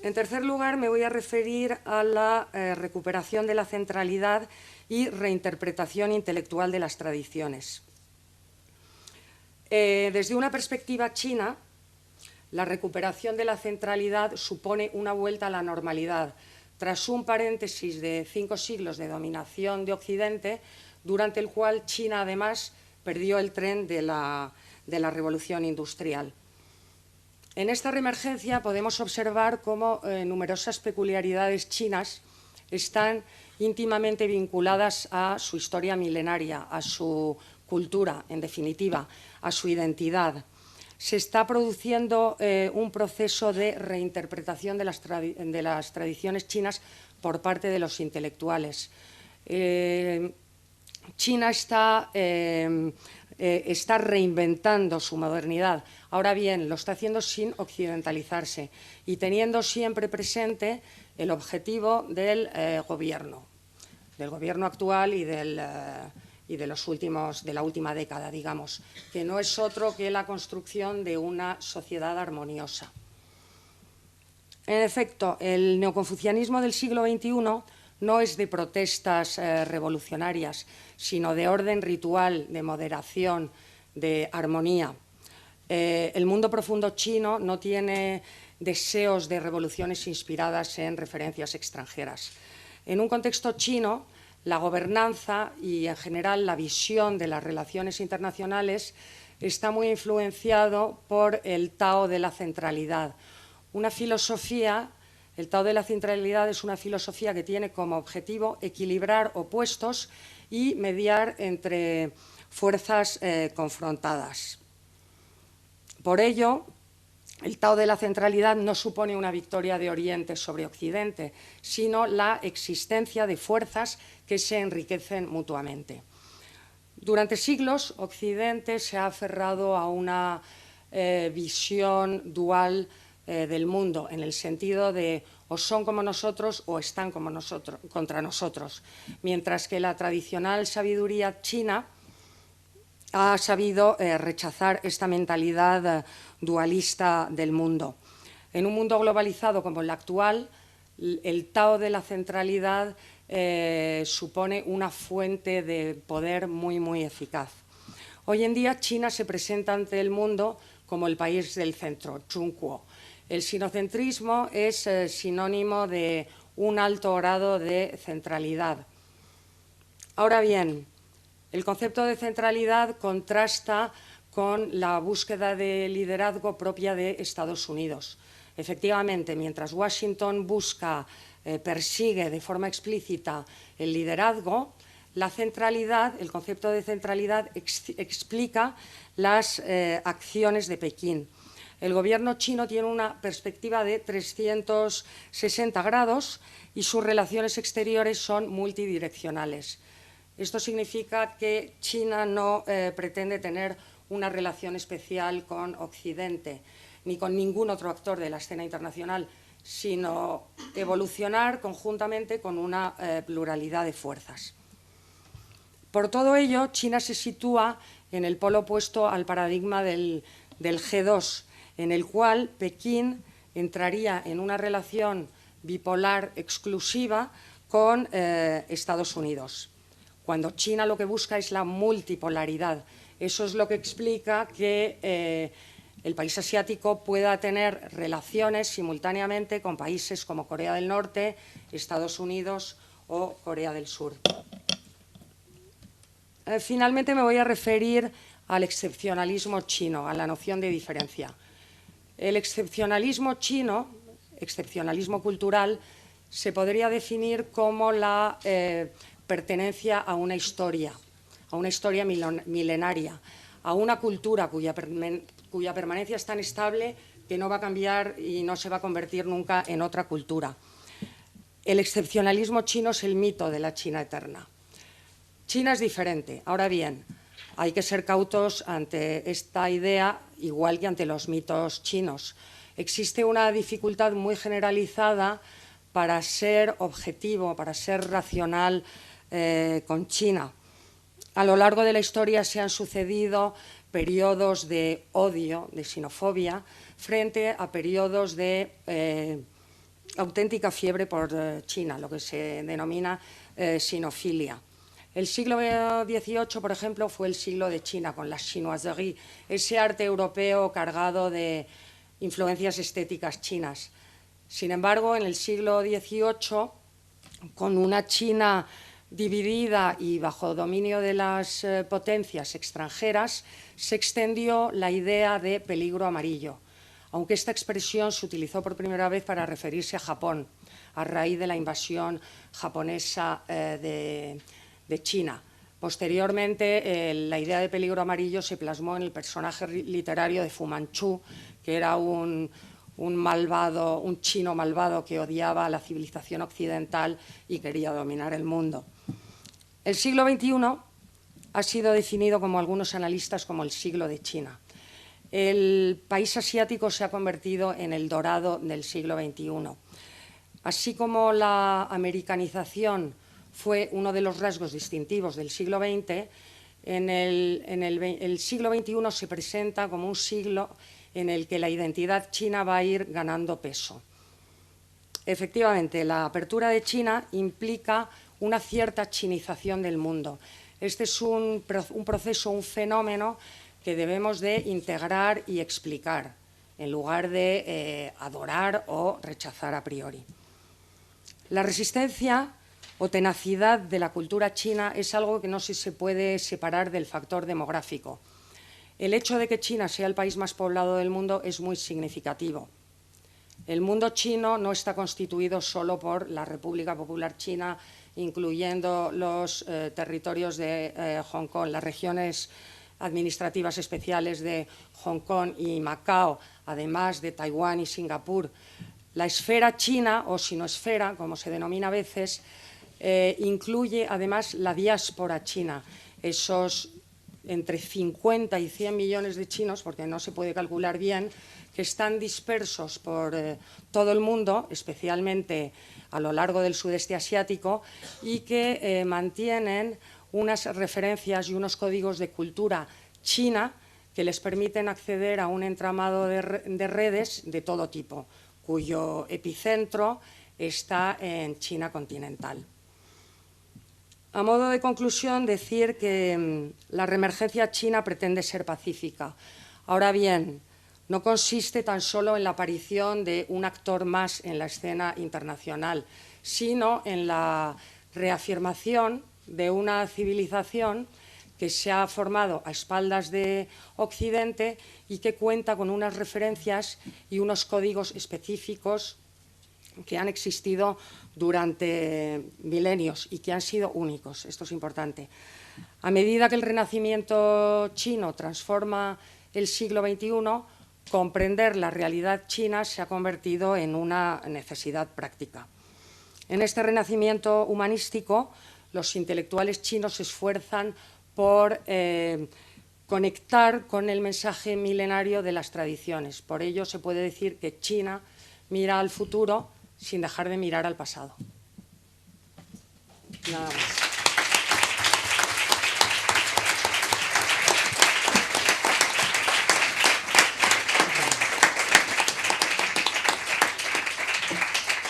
En tercer lugar, me voy a referir a la recuperación de la centralidad y reinterpretación intelectual de las tradiciones. Desde una perspectiva china, la recuperación de la centralidad supone una vuelta a la normalidad, tras un paréntesis de 5 siglos de dominación de Occidente, durante el cual China, además, perdió el tren de la revolución industrial. En esta reemergencia podemos observar cómo numerosas peculiaridades chinas están íntimamente vinculadas a su historia milenaria, a su cultura, en definitiva, a su identidad. Se está produciendo un proceso de reinterpretación de las tradiciones chinas por parte de los intelectuales. China está reinventando su modernidad. Ahora bien, lo está haciendo sin occidentalizarse y teniendo siempre presente el objetivo del gobierno actual y de la última década, digamos, que no es otro que la construcción de una sociedad armoniosa. En efecto, el neoconfucianismo del siglo XXI no es de protestas revolucionarias, sino de orden ritual, de moderación, de armonía. El mundo profundo chino no tiene deseos de revoluciones inspiradas en referencias extranjeras. En un contexto chino, la gobernanza y, en general, la visión de las relaciones internacionales está muy influenciado por el Tao de la centralidad. El Tao de la centralidad es una filosofía que tiene como objetivo equilibrar opuestos y mediar entre fuerzas confrontadas. Por ello, El Tao de la centralidad no supone una victoria de Oriente sobre Occidente, sino la existencia de fuerzas que se enriquecen mutuamente. Durante siglos, Occidente se ha aferrado a una visión dual del mundo, en el sentido de o son como nosotros o están como nosotros, contra nosotros, mientras que la tradicional sabiduría china ha sabido rechazar esta mentalidad dualista del mundo. En un mundo globalizado como el actual, el Tao de la centralidad supone una fuente de poder muy, muy eficaz. Hoy en día China se presenta ante el mundo como el país del centro, Zhongguo. El sinocentrismo es sinónimo de un alto grado de centralidad. Ahora bien, el concepto de centralidad contrasta con la búsqueda de liderazgo propia de Estados Unidos. Efectivamente, mientras Washington persigue de forma explícita el liderazgo, la centralidad, el concepto de centralidad explica las acciones de Pekín. El gobierno chino tiene una perspectiva de 360 grados y sus relaciones exteriores son multidireccionales. Esto significa que China no pretende tener una relación especial con Occidente ni con ningún otro actor de la escena internacional, sino evolucionar conjuntamente con una pluralidad de fuerzas. Por todo ello, China se sitúa en el polo opuesto al paradigma del G2, en el cual Pekín entraría en una relación bipolar exclusiva con Estados Unidos, cuando China lo que busca es la multipolaridad. Eso es lo que explica que el país asiático pueda tener relaciones simultáneamente con países como Corea del Norte, Estados Unidos o Corea del Sur. Finalmente me voy a referir al excepcionalismo chino, a la noción de diferencia. El excepcionalismo chino, excepcionalismo cultural, se podría definir como la pertenencia a una historia milenaria, a una cultura cuya permanencia es tan estable que no va a cambiar y no se va a convertir nunca en otra cultura. El excepcionalismo chino es el mito de la China eterna. China es diferente. Ahora bien, hay que ser cautos ante esta idea, igual que ante los mitos chinos. Existe una dificultad muy generalizada para ser objetivo, para ser racional con China. A lo largo de la historia se han sucedido periodos de odio, de xenofobia, frente a periodos de auténtica fiebre por China, lo que se denomina sinofilia. El siglo XVIII, por ejemplo, fue el siglo de China, con la chinoiserie, ese arte europeo cargado de influencias estéticas chinas. Sin embargo, en el siglo XVIII, con una China dividida y bajo dominio de las potencias extranjeras, se extendió la idea de peligro amarillo, aunque esta expresión se utilizó por primera vez para referirse a Japón, a raíz de la invasión japonesa de China. Posteriormente, la idea de peligro amarillo se plasmó en el personaje literario de Fu Manchu, que era un chino malvado que odiaba a la civilización occidental y quería dominar el mundo. El siglo XXI ha sido definido como algunos analistas como el siglo de China. El país asiático se ha convertido en el dorado del siglo XXI. Así como la americanización fue uno de los rasgos distintivos del siglo XX, el siglo XXI se presenta como un siglo en el que la identidad china va a ir ganando peso. Efectivamente, la apertura de China implica una cierta chinización del mundo. Este es un proceso, un fenómeno que debemos de integrar y explicar, en lugar de adorar o rechazar a priori. La resistencia o tenacidad de la cultura china es algo que no se puede separar del factor demográfico. El hecho de que China sea el país más poblado del mundo es muy significativo. El mundo chino no está constituido solo por la República Popular China, incluyendo los territorios de Hong Kong, las regiones administrativas especiales de Hong Kong y Macao, además de Taiwán y Singapur. La esfera china, o sinosfera, como se denomina a veces, incluye además la diáspora china, esos entre 50 y 100 millones de chinos, porque no se puede calcular bien, que están dispersos por todo el mundo, especialmente a lo largo del sudeste asiático, y que mantienen unas referencias y unos códigos de cultura china que les permiten acceder a un entramado de redes de todo tipo, cuyo epicentro está en China continental. A modo de conclusión, decir que la reemergencia china pretende ser pacífica. Ahora bien, no consiste tan solo en la aparición de un actor más en la escena internacional, sino en la reafirmación de una civilización que se ha formado a espaldas de Occidente y que cuenta con unas referencias y unos códigos específicos que han existido durante milenios y que han sido únicos. Esto es importante. A medida que el Renacimiento chino transforma el siglo XXI, comprender la realidad china se ha convertido en una necesidad práctica. En este renacimiento humanístico, los intelectuales chinos se esfuerzan por conectar con el mensaje milenario de las tradiciones. Por ello, se puede decir que China mira al futuro sin dejar de mirar al pasado. Nada más.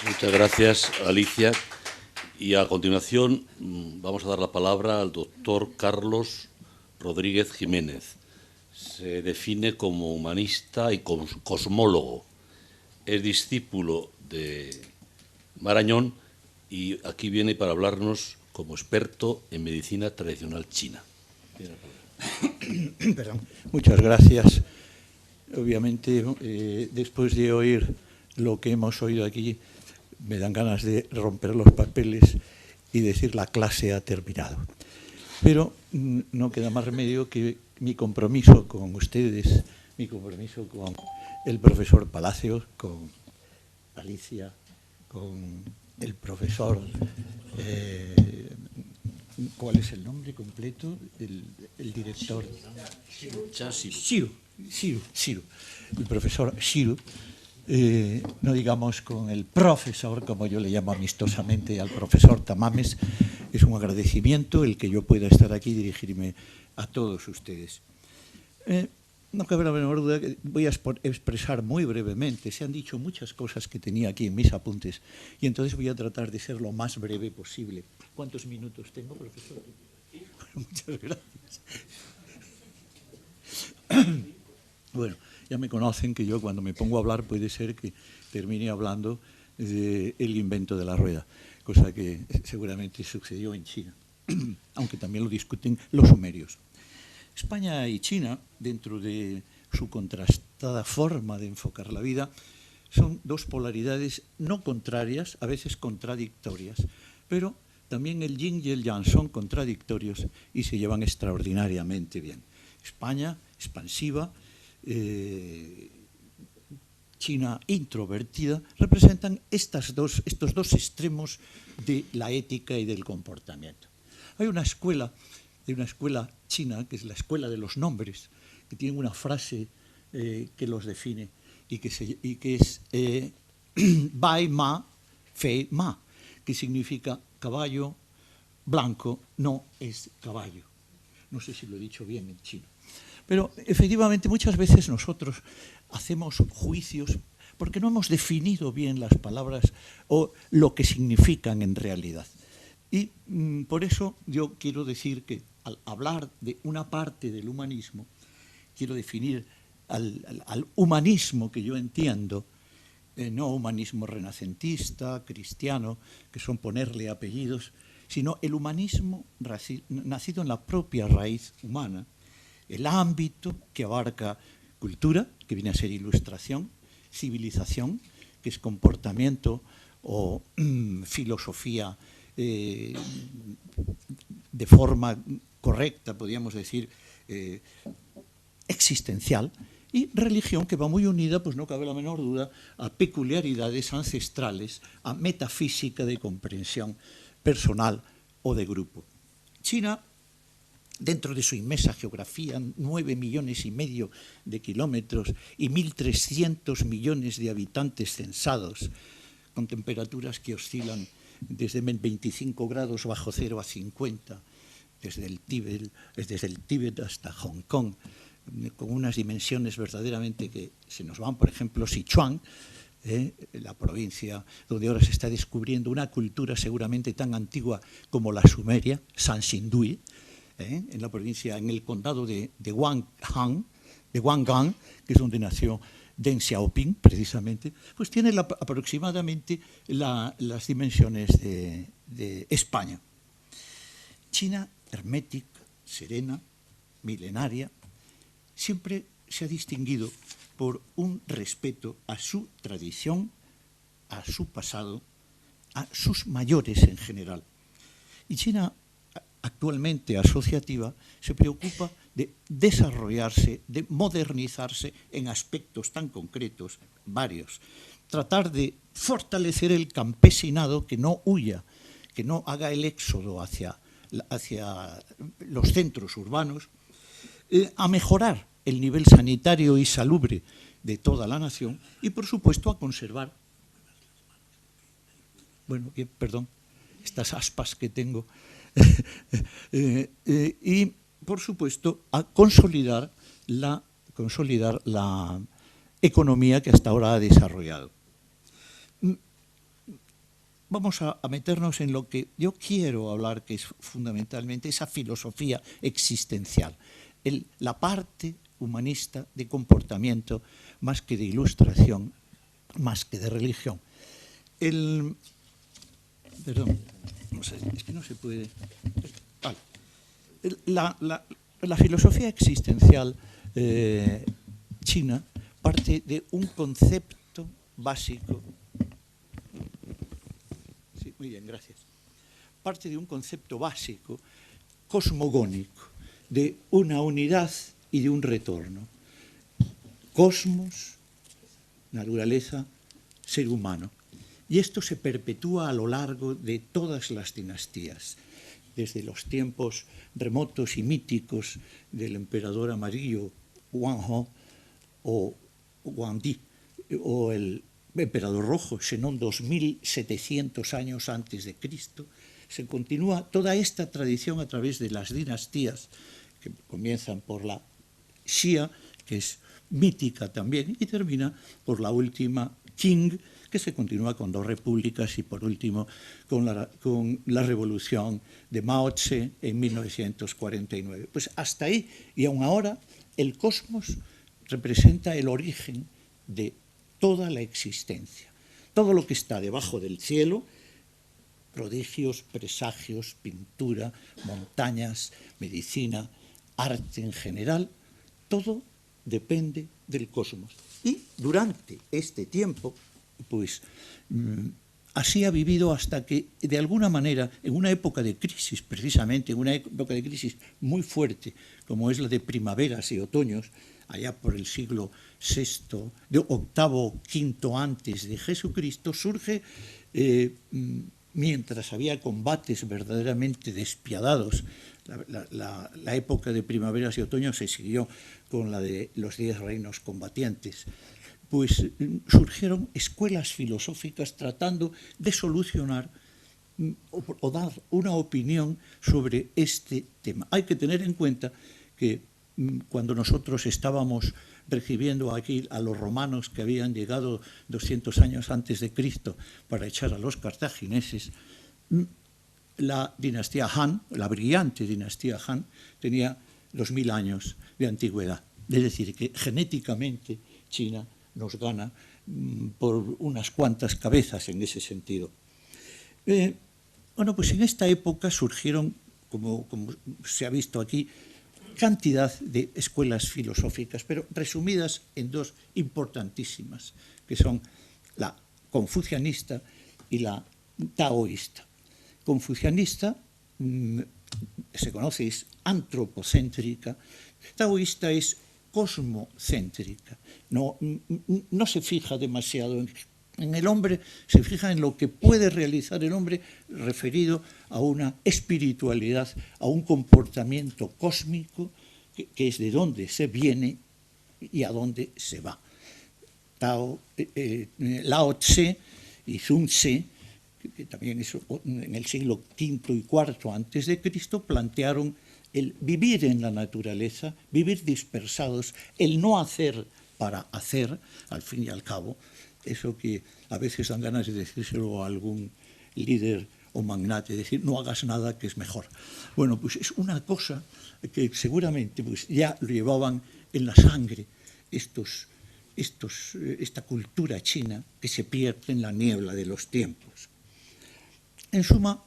Muchas gracias, Alicia. Y a continuación vamos a dar la palabra al doctor Carlos Rodríguez Jiménez. Se define como humanista y cosmólogo. Es discípulo de Marañón y aquí viene para hablarnos como experto en medicina tradicional china. Perdón. Muchas gracias. Obviamente, después de oír lo que hemos oído aquí, me dan ganas de romper los papeles y decir la clase ha terminado. Pero no queda más remedio que mi compromiso con ustedes, mi compromiso con el profesor Palacios, con Alicia, con el profesor, ¿cuál es el nombre completo? El director. Shiru. El profesor Shiru. No digamos con el profesor, como yo le llamo amistosamente al profesor Tamames. Es un agradecimiento el que yo pueda estar aquí y dirigirme a todos ustedes. No cabe la menor duda que voy a expresar muy brevemente. Se han dicho muchas cosas que tenía aquí en mis apuntes y entonces voy a tratar de ser lo más breve posible. ¿Cuántos minutos tengo, profesor? Muchas gracias. Bueno, ya me conocen que yo cuando me pongo a hablar puede ser que termine hablando del invento de la rueda, cosa que seguramente sucedió en China, aunque también lo discuten los sumerios. España y China, dentro de su contrastada forma de enfocar la vida, son dos polaridades no contrarias, a veces contradictorias, pero también el yin y el yang son contradictorios y se llevan extraordinariamente bien. España, expansiva, China introvertida, representan estos dos extremos de la ética y del comportamiento. Hay una escuela china, que es la escuela de los nombres, que tiene una frase que los define y que es Bai Ma, Fei Ma, que significa caballo blanco no es caballo. No sé si lo he dicho bien en chino. Pero efectivamente muchas veces nosotros hacemos juicios porque no hemos definido bien las palabras o lo que significan en realidad. Y por eso yo quiero decir que al hablar de una parte del humanismo, quiero definir al humanismo que yo entiendo, no humanismo renacentista, cristiano, que son ponerle apellidos, sino el humanismo nacido en la propia raíz humana, el ámbito que abarca cultura, que viene a ser ilustración, civilización, que es comportamiento o filosofía de forma correcta, podríamos decir, existencial, y religión que va muy unida, pues no cabe la menor duda, a peculiaridades ancestrales, a metafísica de comprensión personal o de grupo. China, dentro de su inmensa geografía, 9,5 millones de kilómetros y 1.300 millones de habitantes censados, con temperaturas que oscilan desde 25 grados bajo cero a 50, desde el Tíbet hasta Hong Kong, con unas dimensiones verdaderamente que se nos van. Por ejemplo, Sichuan, la provincia donde ahora se está descubriendo una cultura seguramente tan antigua como la sumeria, Sanxindui, en la provincia, en el condado de Wangang, que es donde nació Deng Xiaoping, precisamente, pues tiene aproximadamente las dimensiones de España. China, hermética, serena, milenaria, siempre se ha distinguido por un respeto a su tradición, a su pasado, a sus mayores en general. Y China, actualmente asociativa, se preocupa de desarrollarse, de modernizarse en aspectos tan concretos, varios. Tratar de fortalecer el campesinado, que no huya, que no haga el éxodo hacia los centros urbanos, a mejorar el nivel sanitario y salubre de toda la nación y, por supuesto, a conservar, bueno, perdón, estas aspas que tengo, y, por supuesto, a consolidar la economía que hasta ahora ha desarrollado. Vamos a meternos en lo que yo quiero hablar, que es fundamentalmente esa filosofía existencial, la parte humanista de comportamiento, más que de ilustración, más que de religión. Perdón, no sé, es que no se puede. Vale. La filosofía existencial china parte de un concepto básico. Sí, muy bien, gracias. Parte de un concepto básico, cosmogónico, de una unidad y de un retorno. Cosmos, naturaleza, ser humano. Y esto se perpetúa a lo largo de todas las dinastías, desde los tiempos remotos y míticos del emperador amarillo Wang Ho o Wang Di, o el emperador rojo Shennong 2700 años antes de Cristo. Se continúa toda esta tradición a través de las dinastías que comienzan por la Xia, que es mítica también, y termina por la última Qing, que se continúa con 2 repúblicas y, por último, con la revolución de Mao Tse en 1949. Pues hasta ahí, y aún ahora, el cosmos representa el origen de toda la existencia. Todo lo que está debajo del cielo, prodigios, presagios, pintura, montañas, medicina, arte en general, todo depende del cosmos. Y durante este tiempo, pues así ha vivido hasta que, de alguna manera, en una época de crisis, precisamente, en una época de crisis muy fuerte, como es la de primaveras y otoños, allá por el siglo VI, octavo, quinto antes de Jesucristo, surge, mientras había combates verdaderamente despiadados. La época de primaveras y otoños se siguió con la de los 10 reinos combatientes. Pues surgieron escuelas filosóficas tratando de solucionar o dar una opinión sobre este tema. Hay que tener en cuenta que cuando nosotros estábamos recibiendo aquí a los romanos que habían llegado 200 años antes de Cristo para echar a los cartagineses, la dinastía Han, la brillante dinastía Han, tenía 2000 años de antigüedad. Es decir, que genéticamente China nos gana por unas cuantas cabezas en ese sentido. Bueno, pues en esta época surgieron, como se ha visto aquí, cantidad de escuelas filosóficas, pero resumidas en 2 importantísimas, que son la confucianista y la taoísta. Confucianista, se conoce, es antropocéntrica, taoísta es cosmocéntrica, no se fija demasiado en el hombre, se fija en lo que puede realizar el hombre referido a una espiritualidad, a un comportamiento cósmico que es de dónde se viene y a dónde se va. Lao Tse y Sun Tse, que también en el siglo V y IV antes de Cristo, plantearon el vivir en la naturaleza, vivir dispersados, el no hacer para hacer, al fin y al cabo, eso que a veces dan ganas de decírselo a algún líder o magnate, decir, no hagas nada que es mejor. Bueno, pues es una cosa que seguramente pues, ya lo llevaban en la sangre esta cultura china que se pierde en la niebla de los tiempos. En suma,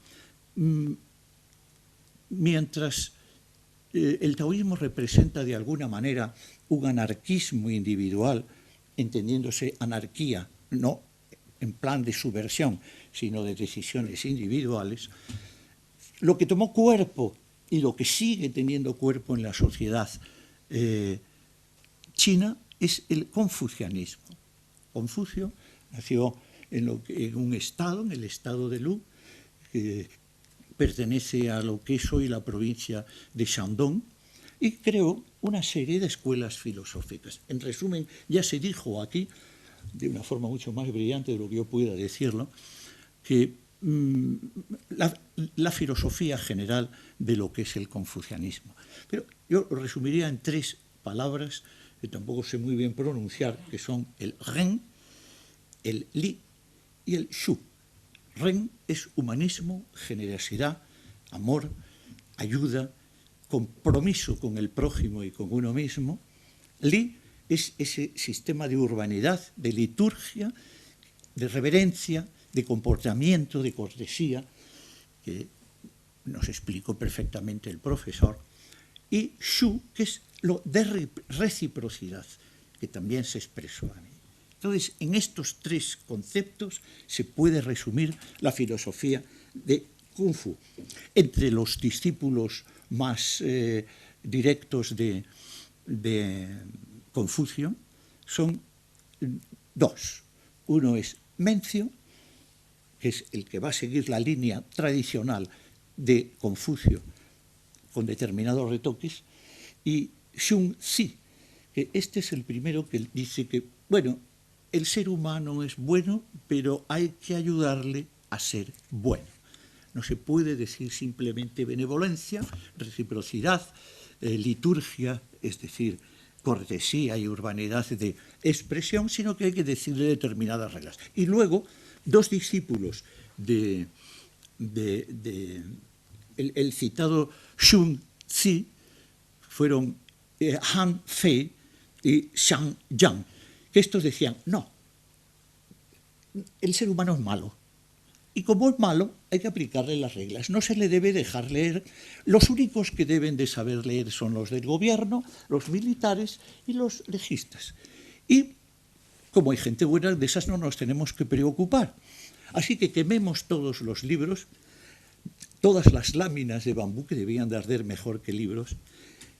mientras el taoísmo representa de alguna manera un anarquismo individual, entendiéndose anarquía no en plan de subversión, sino de decisiones individuales, lo que tomó cuerpo y lo que sigue teniendo cuerpo en la sociedad china es el confucianismo. Confucio nació en un estado, en el estado de Lu, que pertenece a lo que es hoy la provincia de Shandong, y creó una serie de escuelas filosóficas. En resumen, ya se dijo aquí, de una forma mucho más brillante de lo que yo pueda decirlo, que la filosofía general de lo que es el confucianismo. Pero yo lo resumiría en 3 palabras que tampoco sé muy bien pronunciar, que son el Ren, el Li y el Shu. Ren es humanismo, generosidad, amor, ayuda, compromiso con el prójimo y con uno mismo. Li es ese sistema de urbanidad, de liturgia, de reverencia, de comportamiento, de cortesía, que nos explicó perfectamente el profesor. Y Shu, que es lo de reciprocidad, que también se expresó a mí. Entonces, en estos 3 conceptos se puede resumir la filosofía de Kung Fu. Entre los discípulos más directos de Confucio son 2. Uno es Mencio, que es el que va a seguir la línea tradicional de Confucio con determinados retoques, y Xun Zi, que este es el primero que dice que, bueno, el ser humano es bueno, pero hay que ayudarle a ser bueno. No se puede decir simplemente benevolencia, reciprocidad, liturgia, es decir, cortesía y urbanidad de expresión, sino que hay que decirle determinadas reglas. Y luego, 2 discípulos el citado Xun Zi fueron Han Fei y Shang Yang, que estos decían, no, el ser humano es malo, y como es malo hay que aplicarle las reglas, no se le debe dejar leer, los únicos que deben de saber leer son los del gobierno, los militares y los legistas, y como hay gente buena, de esas no nos tenemos que preocupar, así que quememos todos los libros, todas las láminas de bambú, que debían de arder mejor que libros,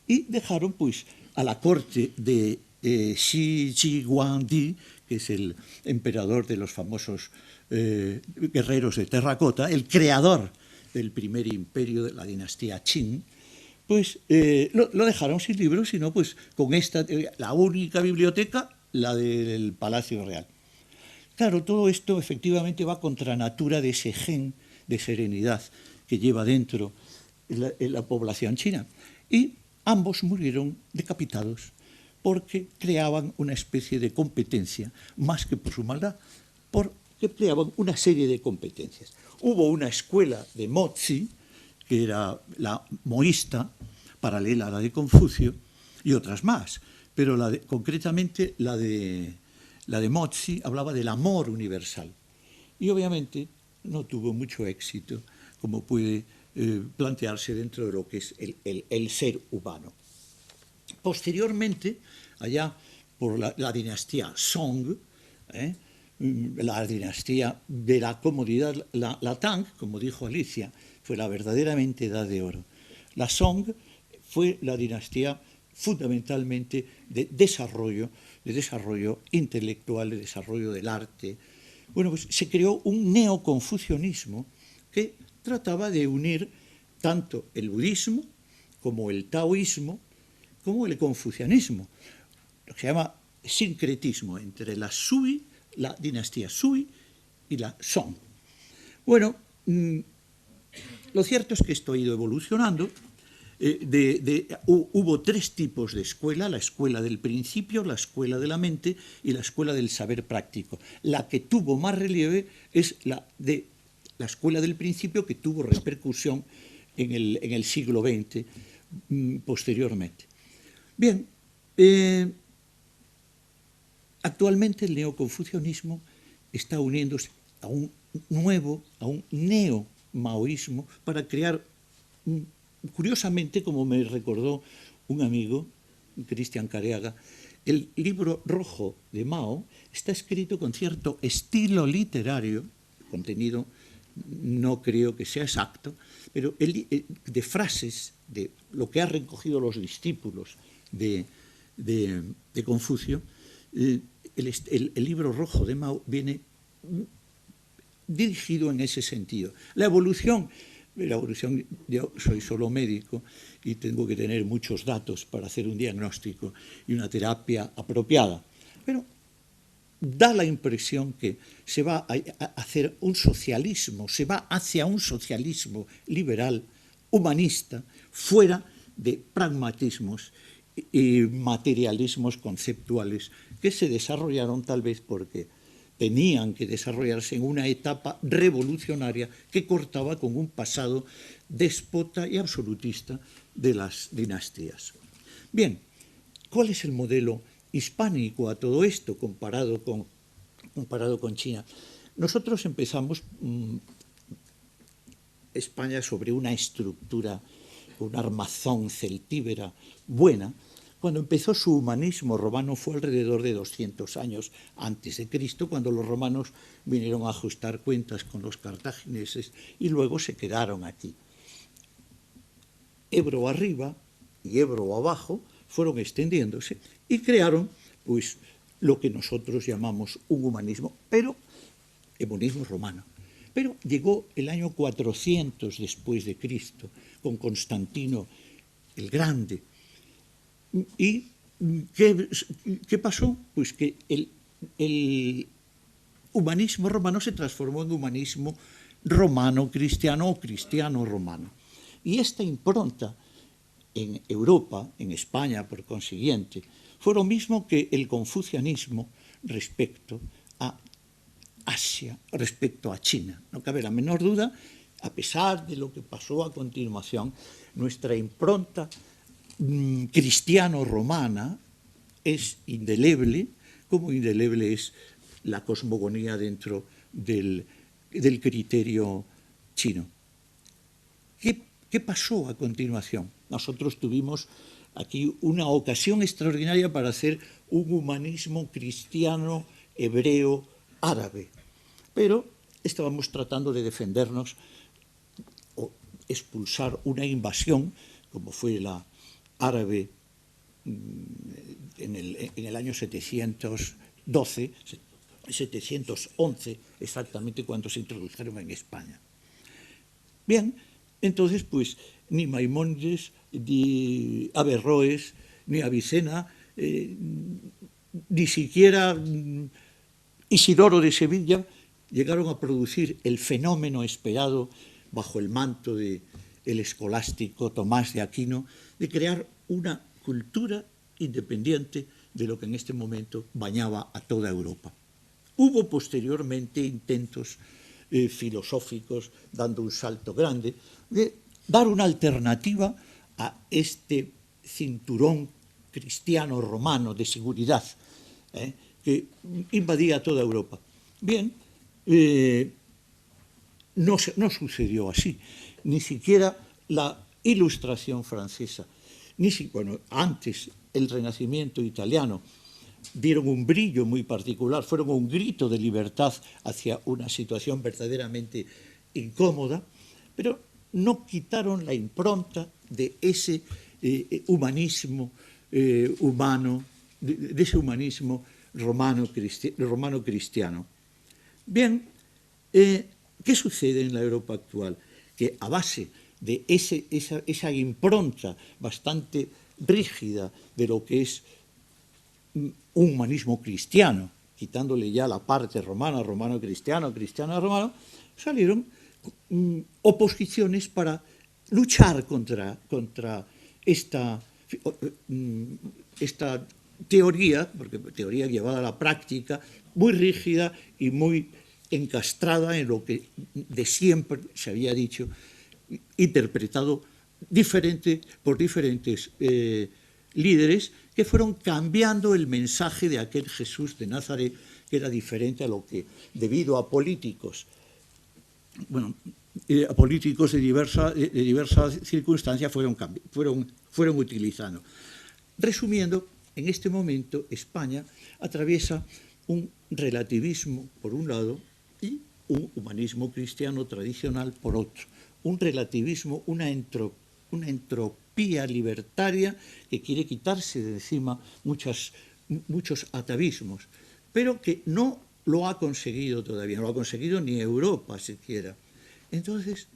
y dejaron pues a la corte de Shi Ji-Guangdi, que es el emperador de los famosos guerreros de terracota, el creador del primer imperio de la dinastía Qin, pues lo dejaron sin libros, sino pues con la única biblioteca, la del Palacio Real. Claro, todo esto efectivamente va contra natura de ese gen de serenidad que lleva dentro la población china. Y ambos murieron decapitados porque creaban una especie de competencia, más que por su maldad, porque creaban una serie de competencias. Hubo una escuela de Mozi, que era la moísta, paralela a la de Confucio, y otras más, pero concretamente la de Mozi hablaba del amor universal. Y obviamente no tuvo mucho éxito, como puede plantearse dentro de lo que es el ser humano. Posteriormente, allá por la dinastía Song, la dinastía de la comodidad, la Tang, como dijo Alicia, fue la verdaderamente edad de oro. La Song fue la dinastía fundamentalmente de desarrollo intelectual, de desarrollo del arte. Bueno, pues se creó un neoconfucianismo que trataba de unir tanto el budismo como el taoísmo como el confucianismo, lo que se llama sincretismo entre la dinastía Sui y la Song. Bueno, lo cierto es que esto ha ido evolucionando. Hubo tres tipos de escuela: la escuela del principio, la escuela de la mente y la escuela del saber práctico. La que tuvo más relieve es la escuela del principio, que tuvo repercusión en el siglo XX posteriormente. Bien, actualmente el neoconfucianismo está uniéndose a un neo-maoísmo para crear, curiosamente, como me recordó un amigo, Cristian Careaga, el libro rojo de Mao está escrito con cierto estilo literario, contenido no creo que sea exacto, pero de frases, de lo que han recogido los discípulos de Confucio. El libro rojo de Mao viene dirigido en ese sentido. La evolución, yo soy solo médico y tengo que tener muchos datos para hacer un diagnóstico y una terapia apropiada, pero da la impresión que se va a hacer un socialismo, se va hacia un socialismo liberal, humanista, fuera de pragmatismos y materialismos conceptuales que se desarrollaron tal vez porque tenían que desarrollarse en una etapa revolucionaria que cortaba con un pasado déspota y absolutista de las dinastías. Bien, ¿cuál es el modelo hispánico a todo esto comparado con China? Nosotros empezamos España sobre una estructura, un armazón celtíbera buena. Cuando empezó su humanismo romano fue alrededor de 200 años antes de Cristo, cuando los romanos vinieron a ajustar cuentas con los cartagineses y luego se quedaron aquí. Ebro arriba y Ebro abajo fueron extendiéndose y crearon, pues, lo que nosotros llamamos un humanismo, pero humanismo romano. Pero llegó el año 400 después de Cristo, con Constantino el Grande. ¿Y qué pasó? Pues que el humanismo romano se transformó en humanismo romano-cristiano o cristiano-romano. Y esta impronta en Europa, en España, por consiguiente, fue lo mismo que el confucianismo respecto a Asia, respecto a China. No cabe la menor duda, a pesar de lo que pasó a continuación, nuestra impronta cristiano-romana es indeleble, como indeleble es la cosmogonía dentro del criterio chino. ¿Qué pasó a continuación? Nosotros tuvimos aquí una ocasión extraordinaria para hacer un humanismo cristiano, hebreo, árabe, pero estábamos tratando de defendernos o expulsar una invasión, como fue la árabe en el año 711, exactamente cuando se introdujeron en España. Bien, entonces, pues, ni Maimónides, ni Averroes, ni Avicena, ni siquiera Isidoro de Sevilla llegaron a producir el fenómeno esperado bajo el manto del escolástico Tomás de Aquino, de crear una cultura independiente de lo que en este momento bañaba a toda Europa. Hubo posteriormente intentos filosóficos, dando un salto grande, de dar una alternativa a este cinturón cristiano-romano de seguridad que invadía toda Europa. Bien, no sucedió así. Ni siquiera la Ilustración francesa, antes el Renacimiento italiano, dieron un brillo muy particular, fueron un grito de libertad hacia una situación verdaderamente incómoda, pero no quitaron la impronta de ese humanismo humano, de ese humanismo romano-cristiano. Bien, ¿qué sucede en la Europa actual? Que a base de esa impronta bastante rígida de lo que es un humanismo cristiano, quitándole ya la parte romana, romano-cristiano, cristiano-romano, salieron oposiciones para luchar contra esta teoría, porque teoría llevada a la práctica, muy rígida y muy encastrada en lo que de siempre se había dicho, interpretado por diferentes líderes que fueron cambiando el mensaje de aquel Jesús de Nazaret, que era diferente a lo que, debido a políticos, de diversas circunstancias, fueron utilizando. Resumiendo, en este momento España atraviesa un relativismo por un lado y un humanismo cristiano tradicional por otro. Un relativismo, una entropía libertaria que quiere quitarse de encima muchos atavismos, pero que no lo ha conseguido todavía, no lo ha conseguido ni Europa siquiera. Entonces,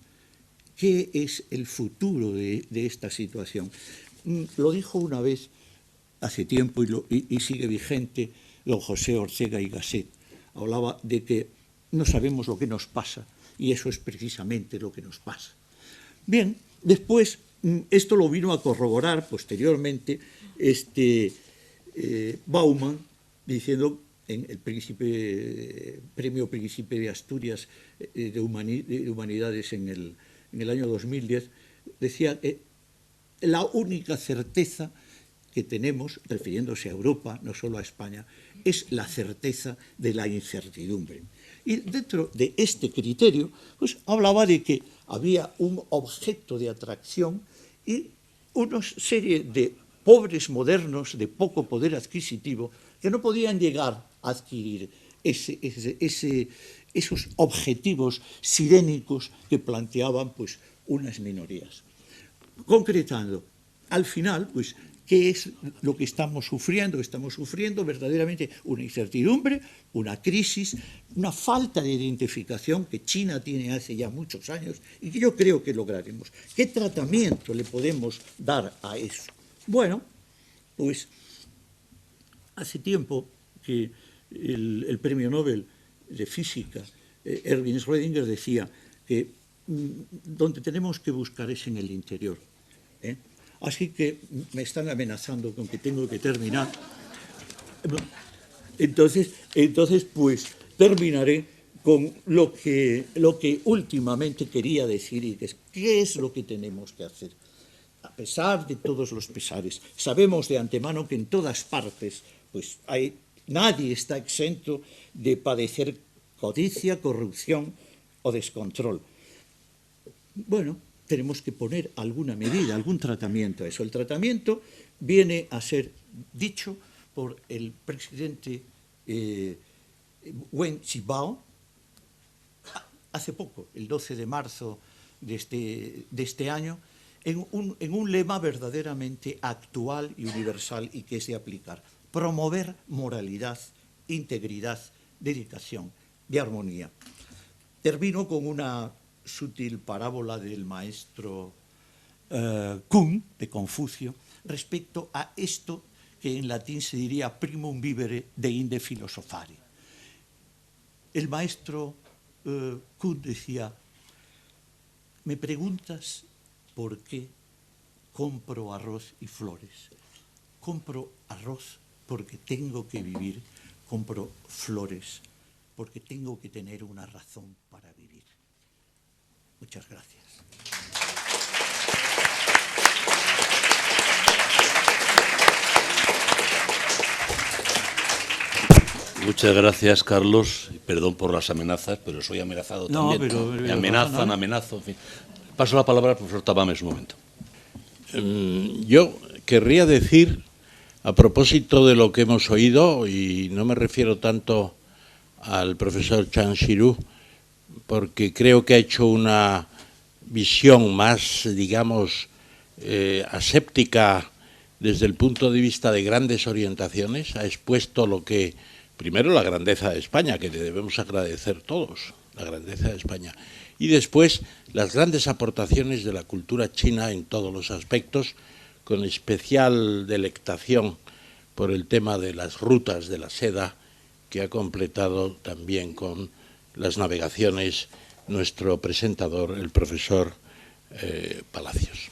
¿qué es el futuro de esta situación? Lo dijo una vez hace tiempo y sigue vigente don José Ortega y Gasset. Hablaba de que no sabemos lo que nos pasa, y eso es precisamente lo que nos pasa. Bien, después esto lo vino a corroborar posteriormente Bauman, diciendo en el Premio Príncipe de Asturias de Humanidades en el año 2010, decía que la única certeza que tenemos, refiriéndose a Europa, no solo a España, es la certeza de la incertidumbre. Y dentro de este criterio, pues hablaba de que había un objeto de atracción y una serie de pobres modernos de poco poder adquisitivo que no podían llegar a adquirir esos objetivos sirénicos que planteaban pues unas minorías. Concretando, al final, pues, ¿qué es lo que estamos sufriendo? Estamos sufriendo verdaderamente una incertidumbre, una crisis, una falta de identificación que China tiene hace ya muchos años y que yo creo que lograremos. ¿Qué tratamiento le podemos dar a eso? Bueno, pues hace tiempo que el premio Nobel de Física, Erwin Schrödinger, decía que donde tenemos que buscar es en el interior. Así que me están amenazando con que tengo que terminar. Entonces pues terminaré con lo que últimamente quería decir, y que es qué es lo que tenemos que hacer. A pesar de todos los pesares, sabemos de antemano que en todas partes pues nadie está exento de padecer codicia, corrupción o descontrol. Bueno, tenemos que poner alguna medida, algún tratamiento a eso. El tratamiento viene a ser dicho por el presidente Wen Jiabao hace poco, el 12 de marzo de este año, en un lema verdaderamente actual y universal y que es de aplicar: promover moralidad, integridad, dedicación y armonía. Termino con una sutil parábola del maestro Kun, de Confucio, respecto a esto que en latín se diría primum vivere deinde philosophari. El maestro Kun decía: me preguntas por qué compro arroz y flores. Compro arroz porque tengo que vivir, compro flores porque tengo que tener una razón para vivir. Muchas gracias. Muchas gracias, Carlos. Perdón por las amenazas, pero soy amenazado también. Me amenazan, amenazo, en fin. Paso la palabra al profesor Tamames un momento. Yo querría decir, a propósito de lo que hemos oído, y no me refiero tanto al profesor Chan Shiru, porque creo que ha hecho una visión más, digamos, aséptica desde el punto de vista de grandes orientaciones, ha expuesto lo que, primero, la grandeza de España, que le debemos agradecer todos, la grandeza de España, y después las grandes aportaciones de la cultura china en todos los aspectos, con especial delectación por el tema de las rutas de la seda, que ha completado también con las navegaciones nuestro presentador, el profesor Palacios.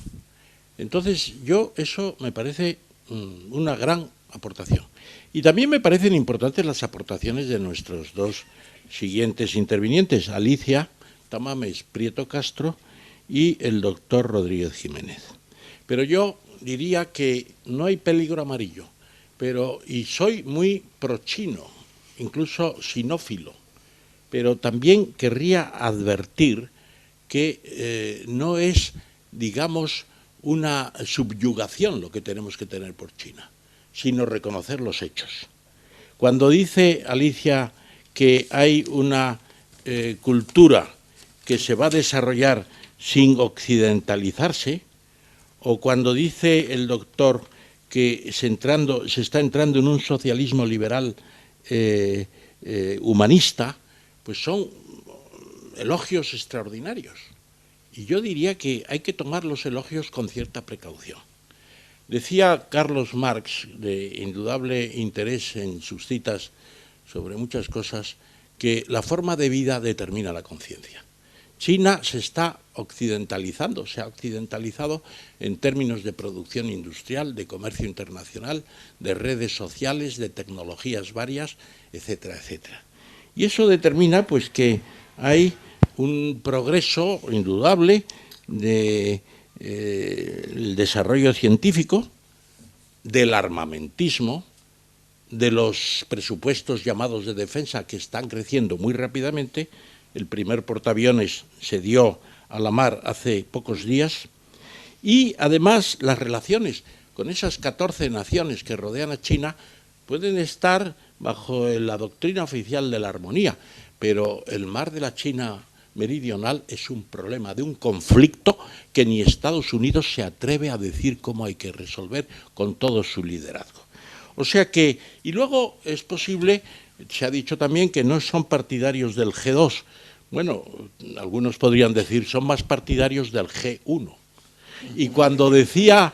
Entonces, eso me parece una gran aportación. Y también me parecen importantes las aportaciones de nuestros dos siguientes intervinientes, Alicia Tamames Prieto Castro y el doctor Rodríguez Jiménez. Pero yo diría que no hay peligro amarillo, y soy muy pro-chino, incluso sinófilo, pero también querría advertir que no es, digamos, una subyugación lo que tenemos que tener por China, sino reconocer los hechos. Cuando dice Alicia que hay una cultura que se va a desarrollar sin occidentalizarse, o cuando dice el doctor que se está entrando en un socialismo liberal humanista, pues son elogios extraordinarios. Y yo diría que hay que tomar los elogios con cierta precaución. Decía Carlos Marx, de indudable interés en sus citas sobre muchas cosas, que la forma de vida determina la conciencia. China se está occidentalizando, se ha occidentalizado en términos de producción industrial, de comercio internacional, de redes sociales, de tecnologías varias, etcétera, etcétera. Y eso determina pues que hay un progreso indudable del desarrollo científico, del armamentismo, de los presupuestos llamados de defensa que están creciendo muy rápidamente. El primer portaaviones se dio a la mar hace pocos días, y además las relaciones con esas 14 naciones que rodean a China pueden estar bajo la doctrina oficial de la armonía, pero el mar de la China meridional es un problema de un conflicto que ni Estados Unidos se atreve a decir cómo hay que resolver con todo su liderazgo. O sea que, y luego es posible, se ha dicho también que no son partidarios del G2, bueno, algunos podrían decir son más partidarios del G1. Y cuando decía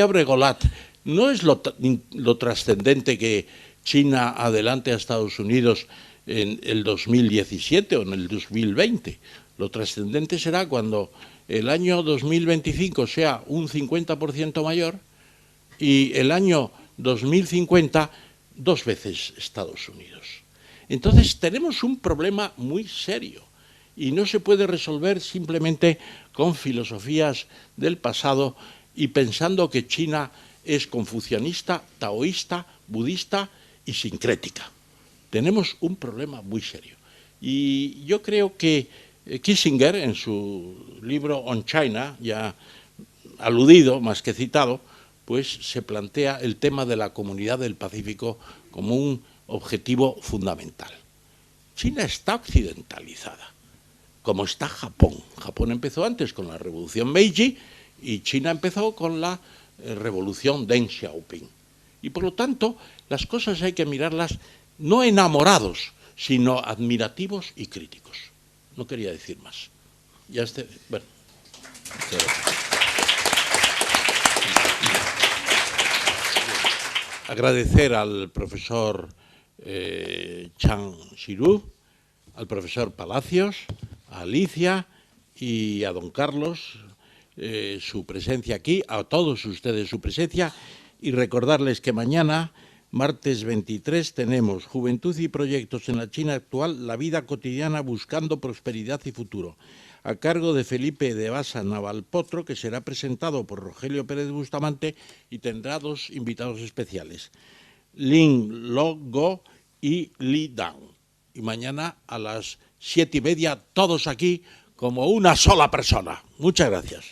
Bregolat, no es lo trascendente que China adelante a Estados Unidos en el 2017 o en el 2020. Lo trascendente será cuando el año 2025 sea un 50% mayor y el año 2050 2 veces Estados Unidos. Entonces tenemos un problema muy serio y no se puede resolver simplemente con filosofías del pasado y pensando que China es confucianista, taoísta, budista y sincrética. Tenemos un problema muy serio. Y yo creo que Kissinger, en su libro On China, ya aludido más que citado, pues se plantea el tema de la Comunidad del Pacífico como un objetivo fundamental. China está occidentalizada, como está Japón. Japón empezó antes con la revolución Meiji y China empezó con la revolución Deng Xiaoping. Y por lo tanto, las cosas hay que mirarlas no enamorados, sino admirativos y críticos. No quería decir más. Ya bueno. Agradecer al profesor Chang Xiru, al profesor Palacios, a Alicia y a don Carlos su presencia aquí, a todos ustedes su presencia, y recordarles que mañana, martes 23, tenemos Juventud y Proyectos en la China Actual, la vida cotidiana buscando prosperidad y futuro, a cargo de Felipe de Basa Navalpotro, que será presentado por Rogelio Pérez Bustamante y tendrá 2 invitados especiales, Lin Lo-go y Li Dang. Y mañana a las 7:30, todos aquí como una sola persona. Muchas gracias.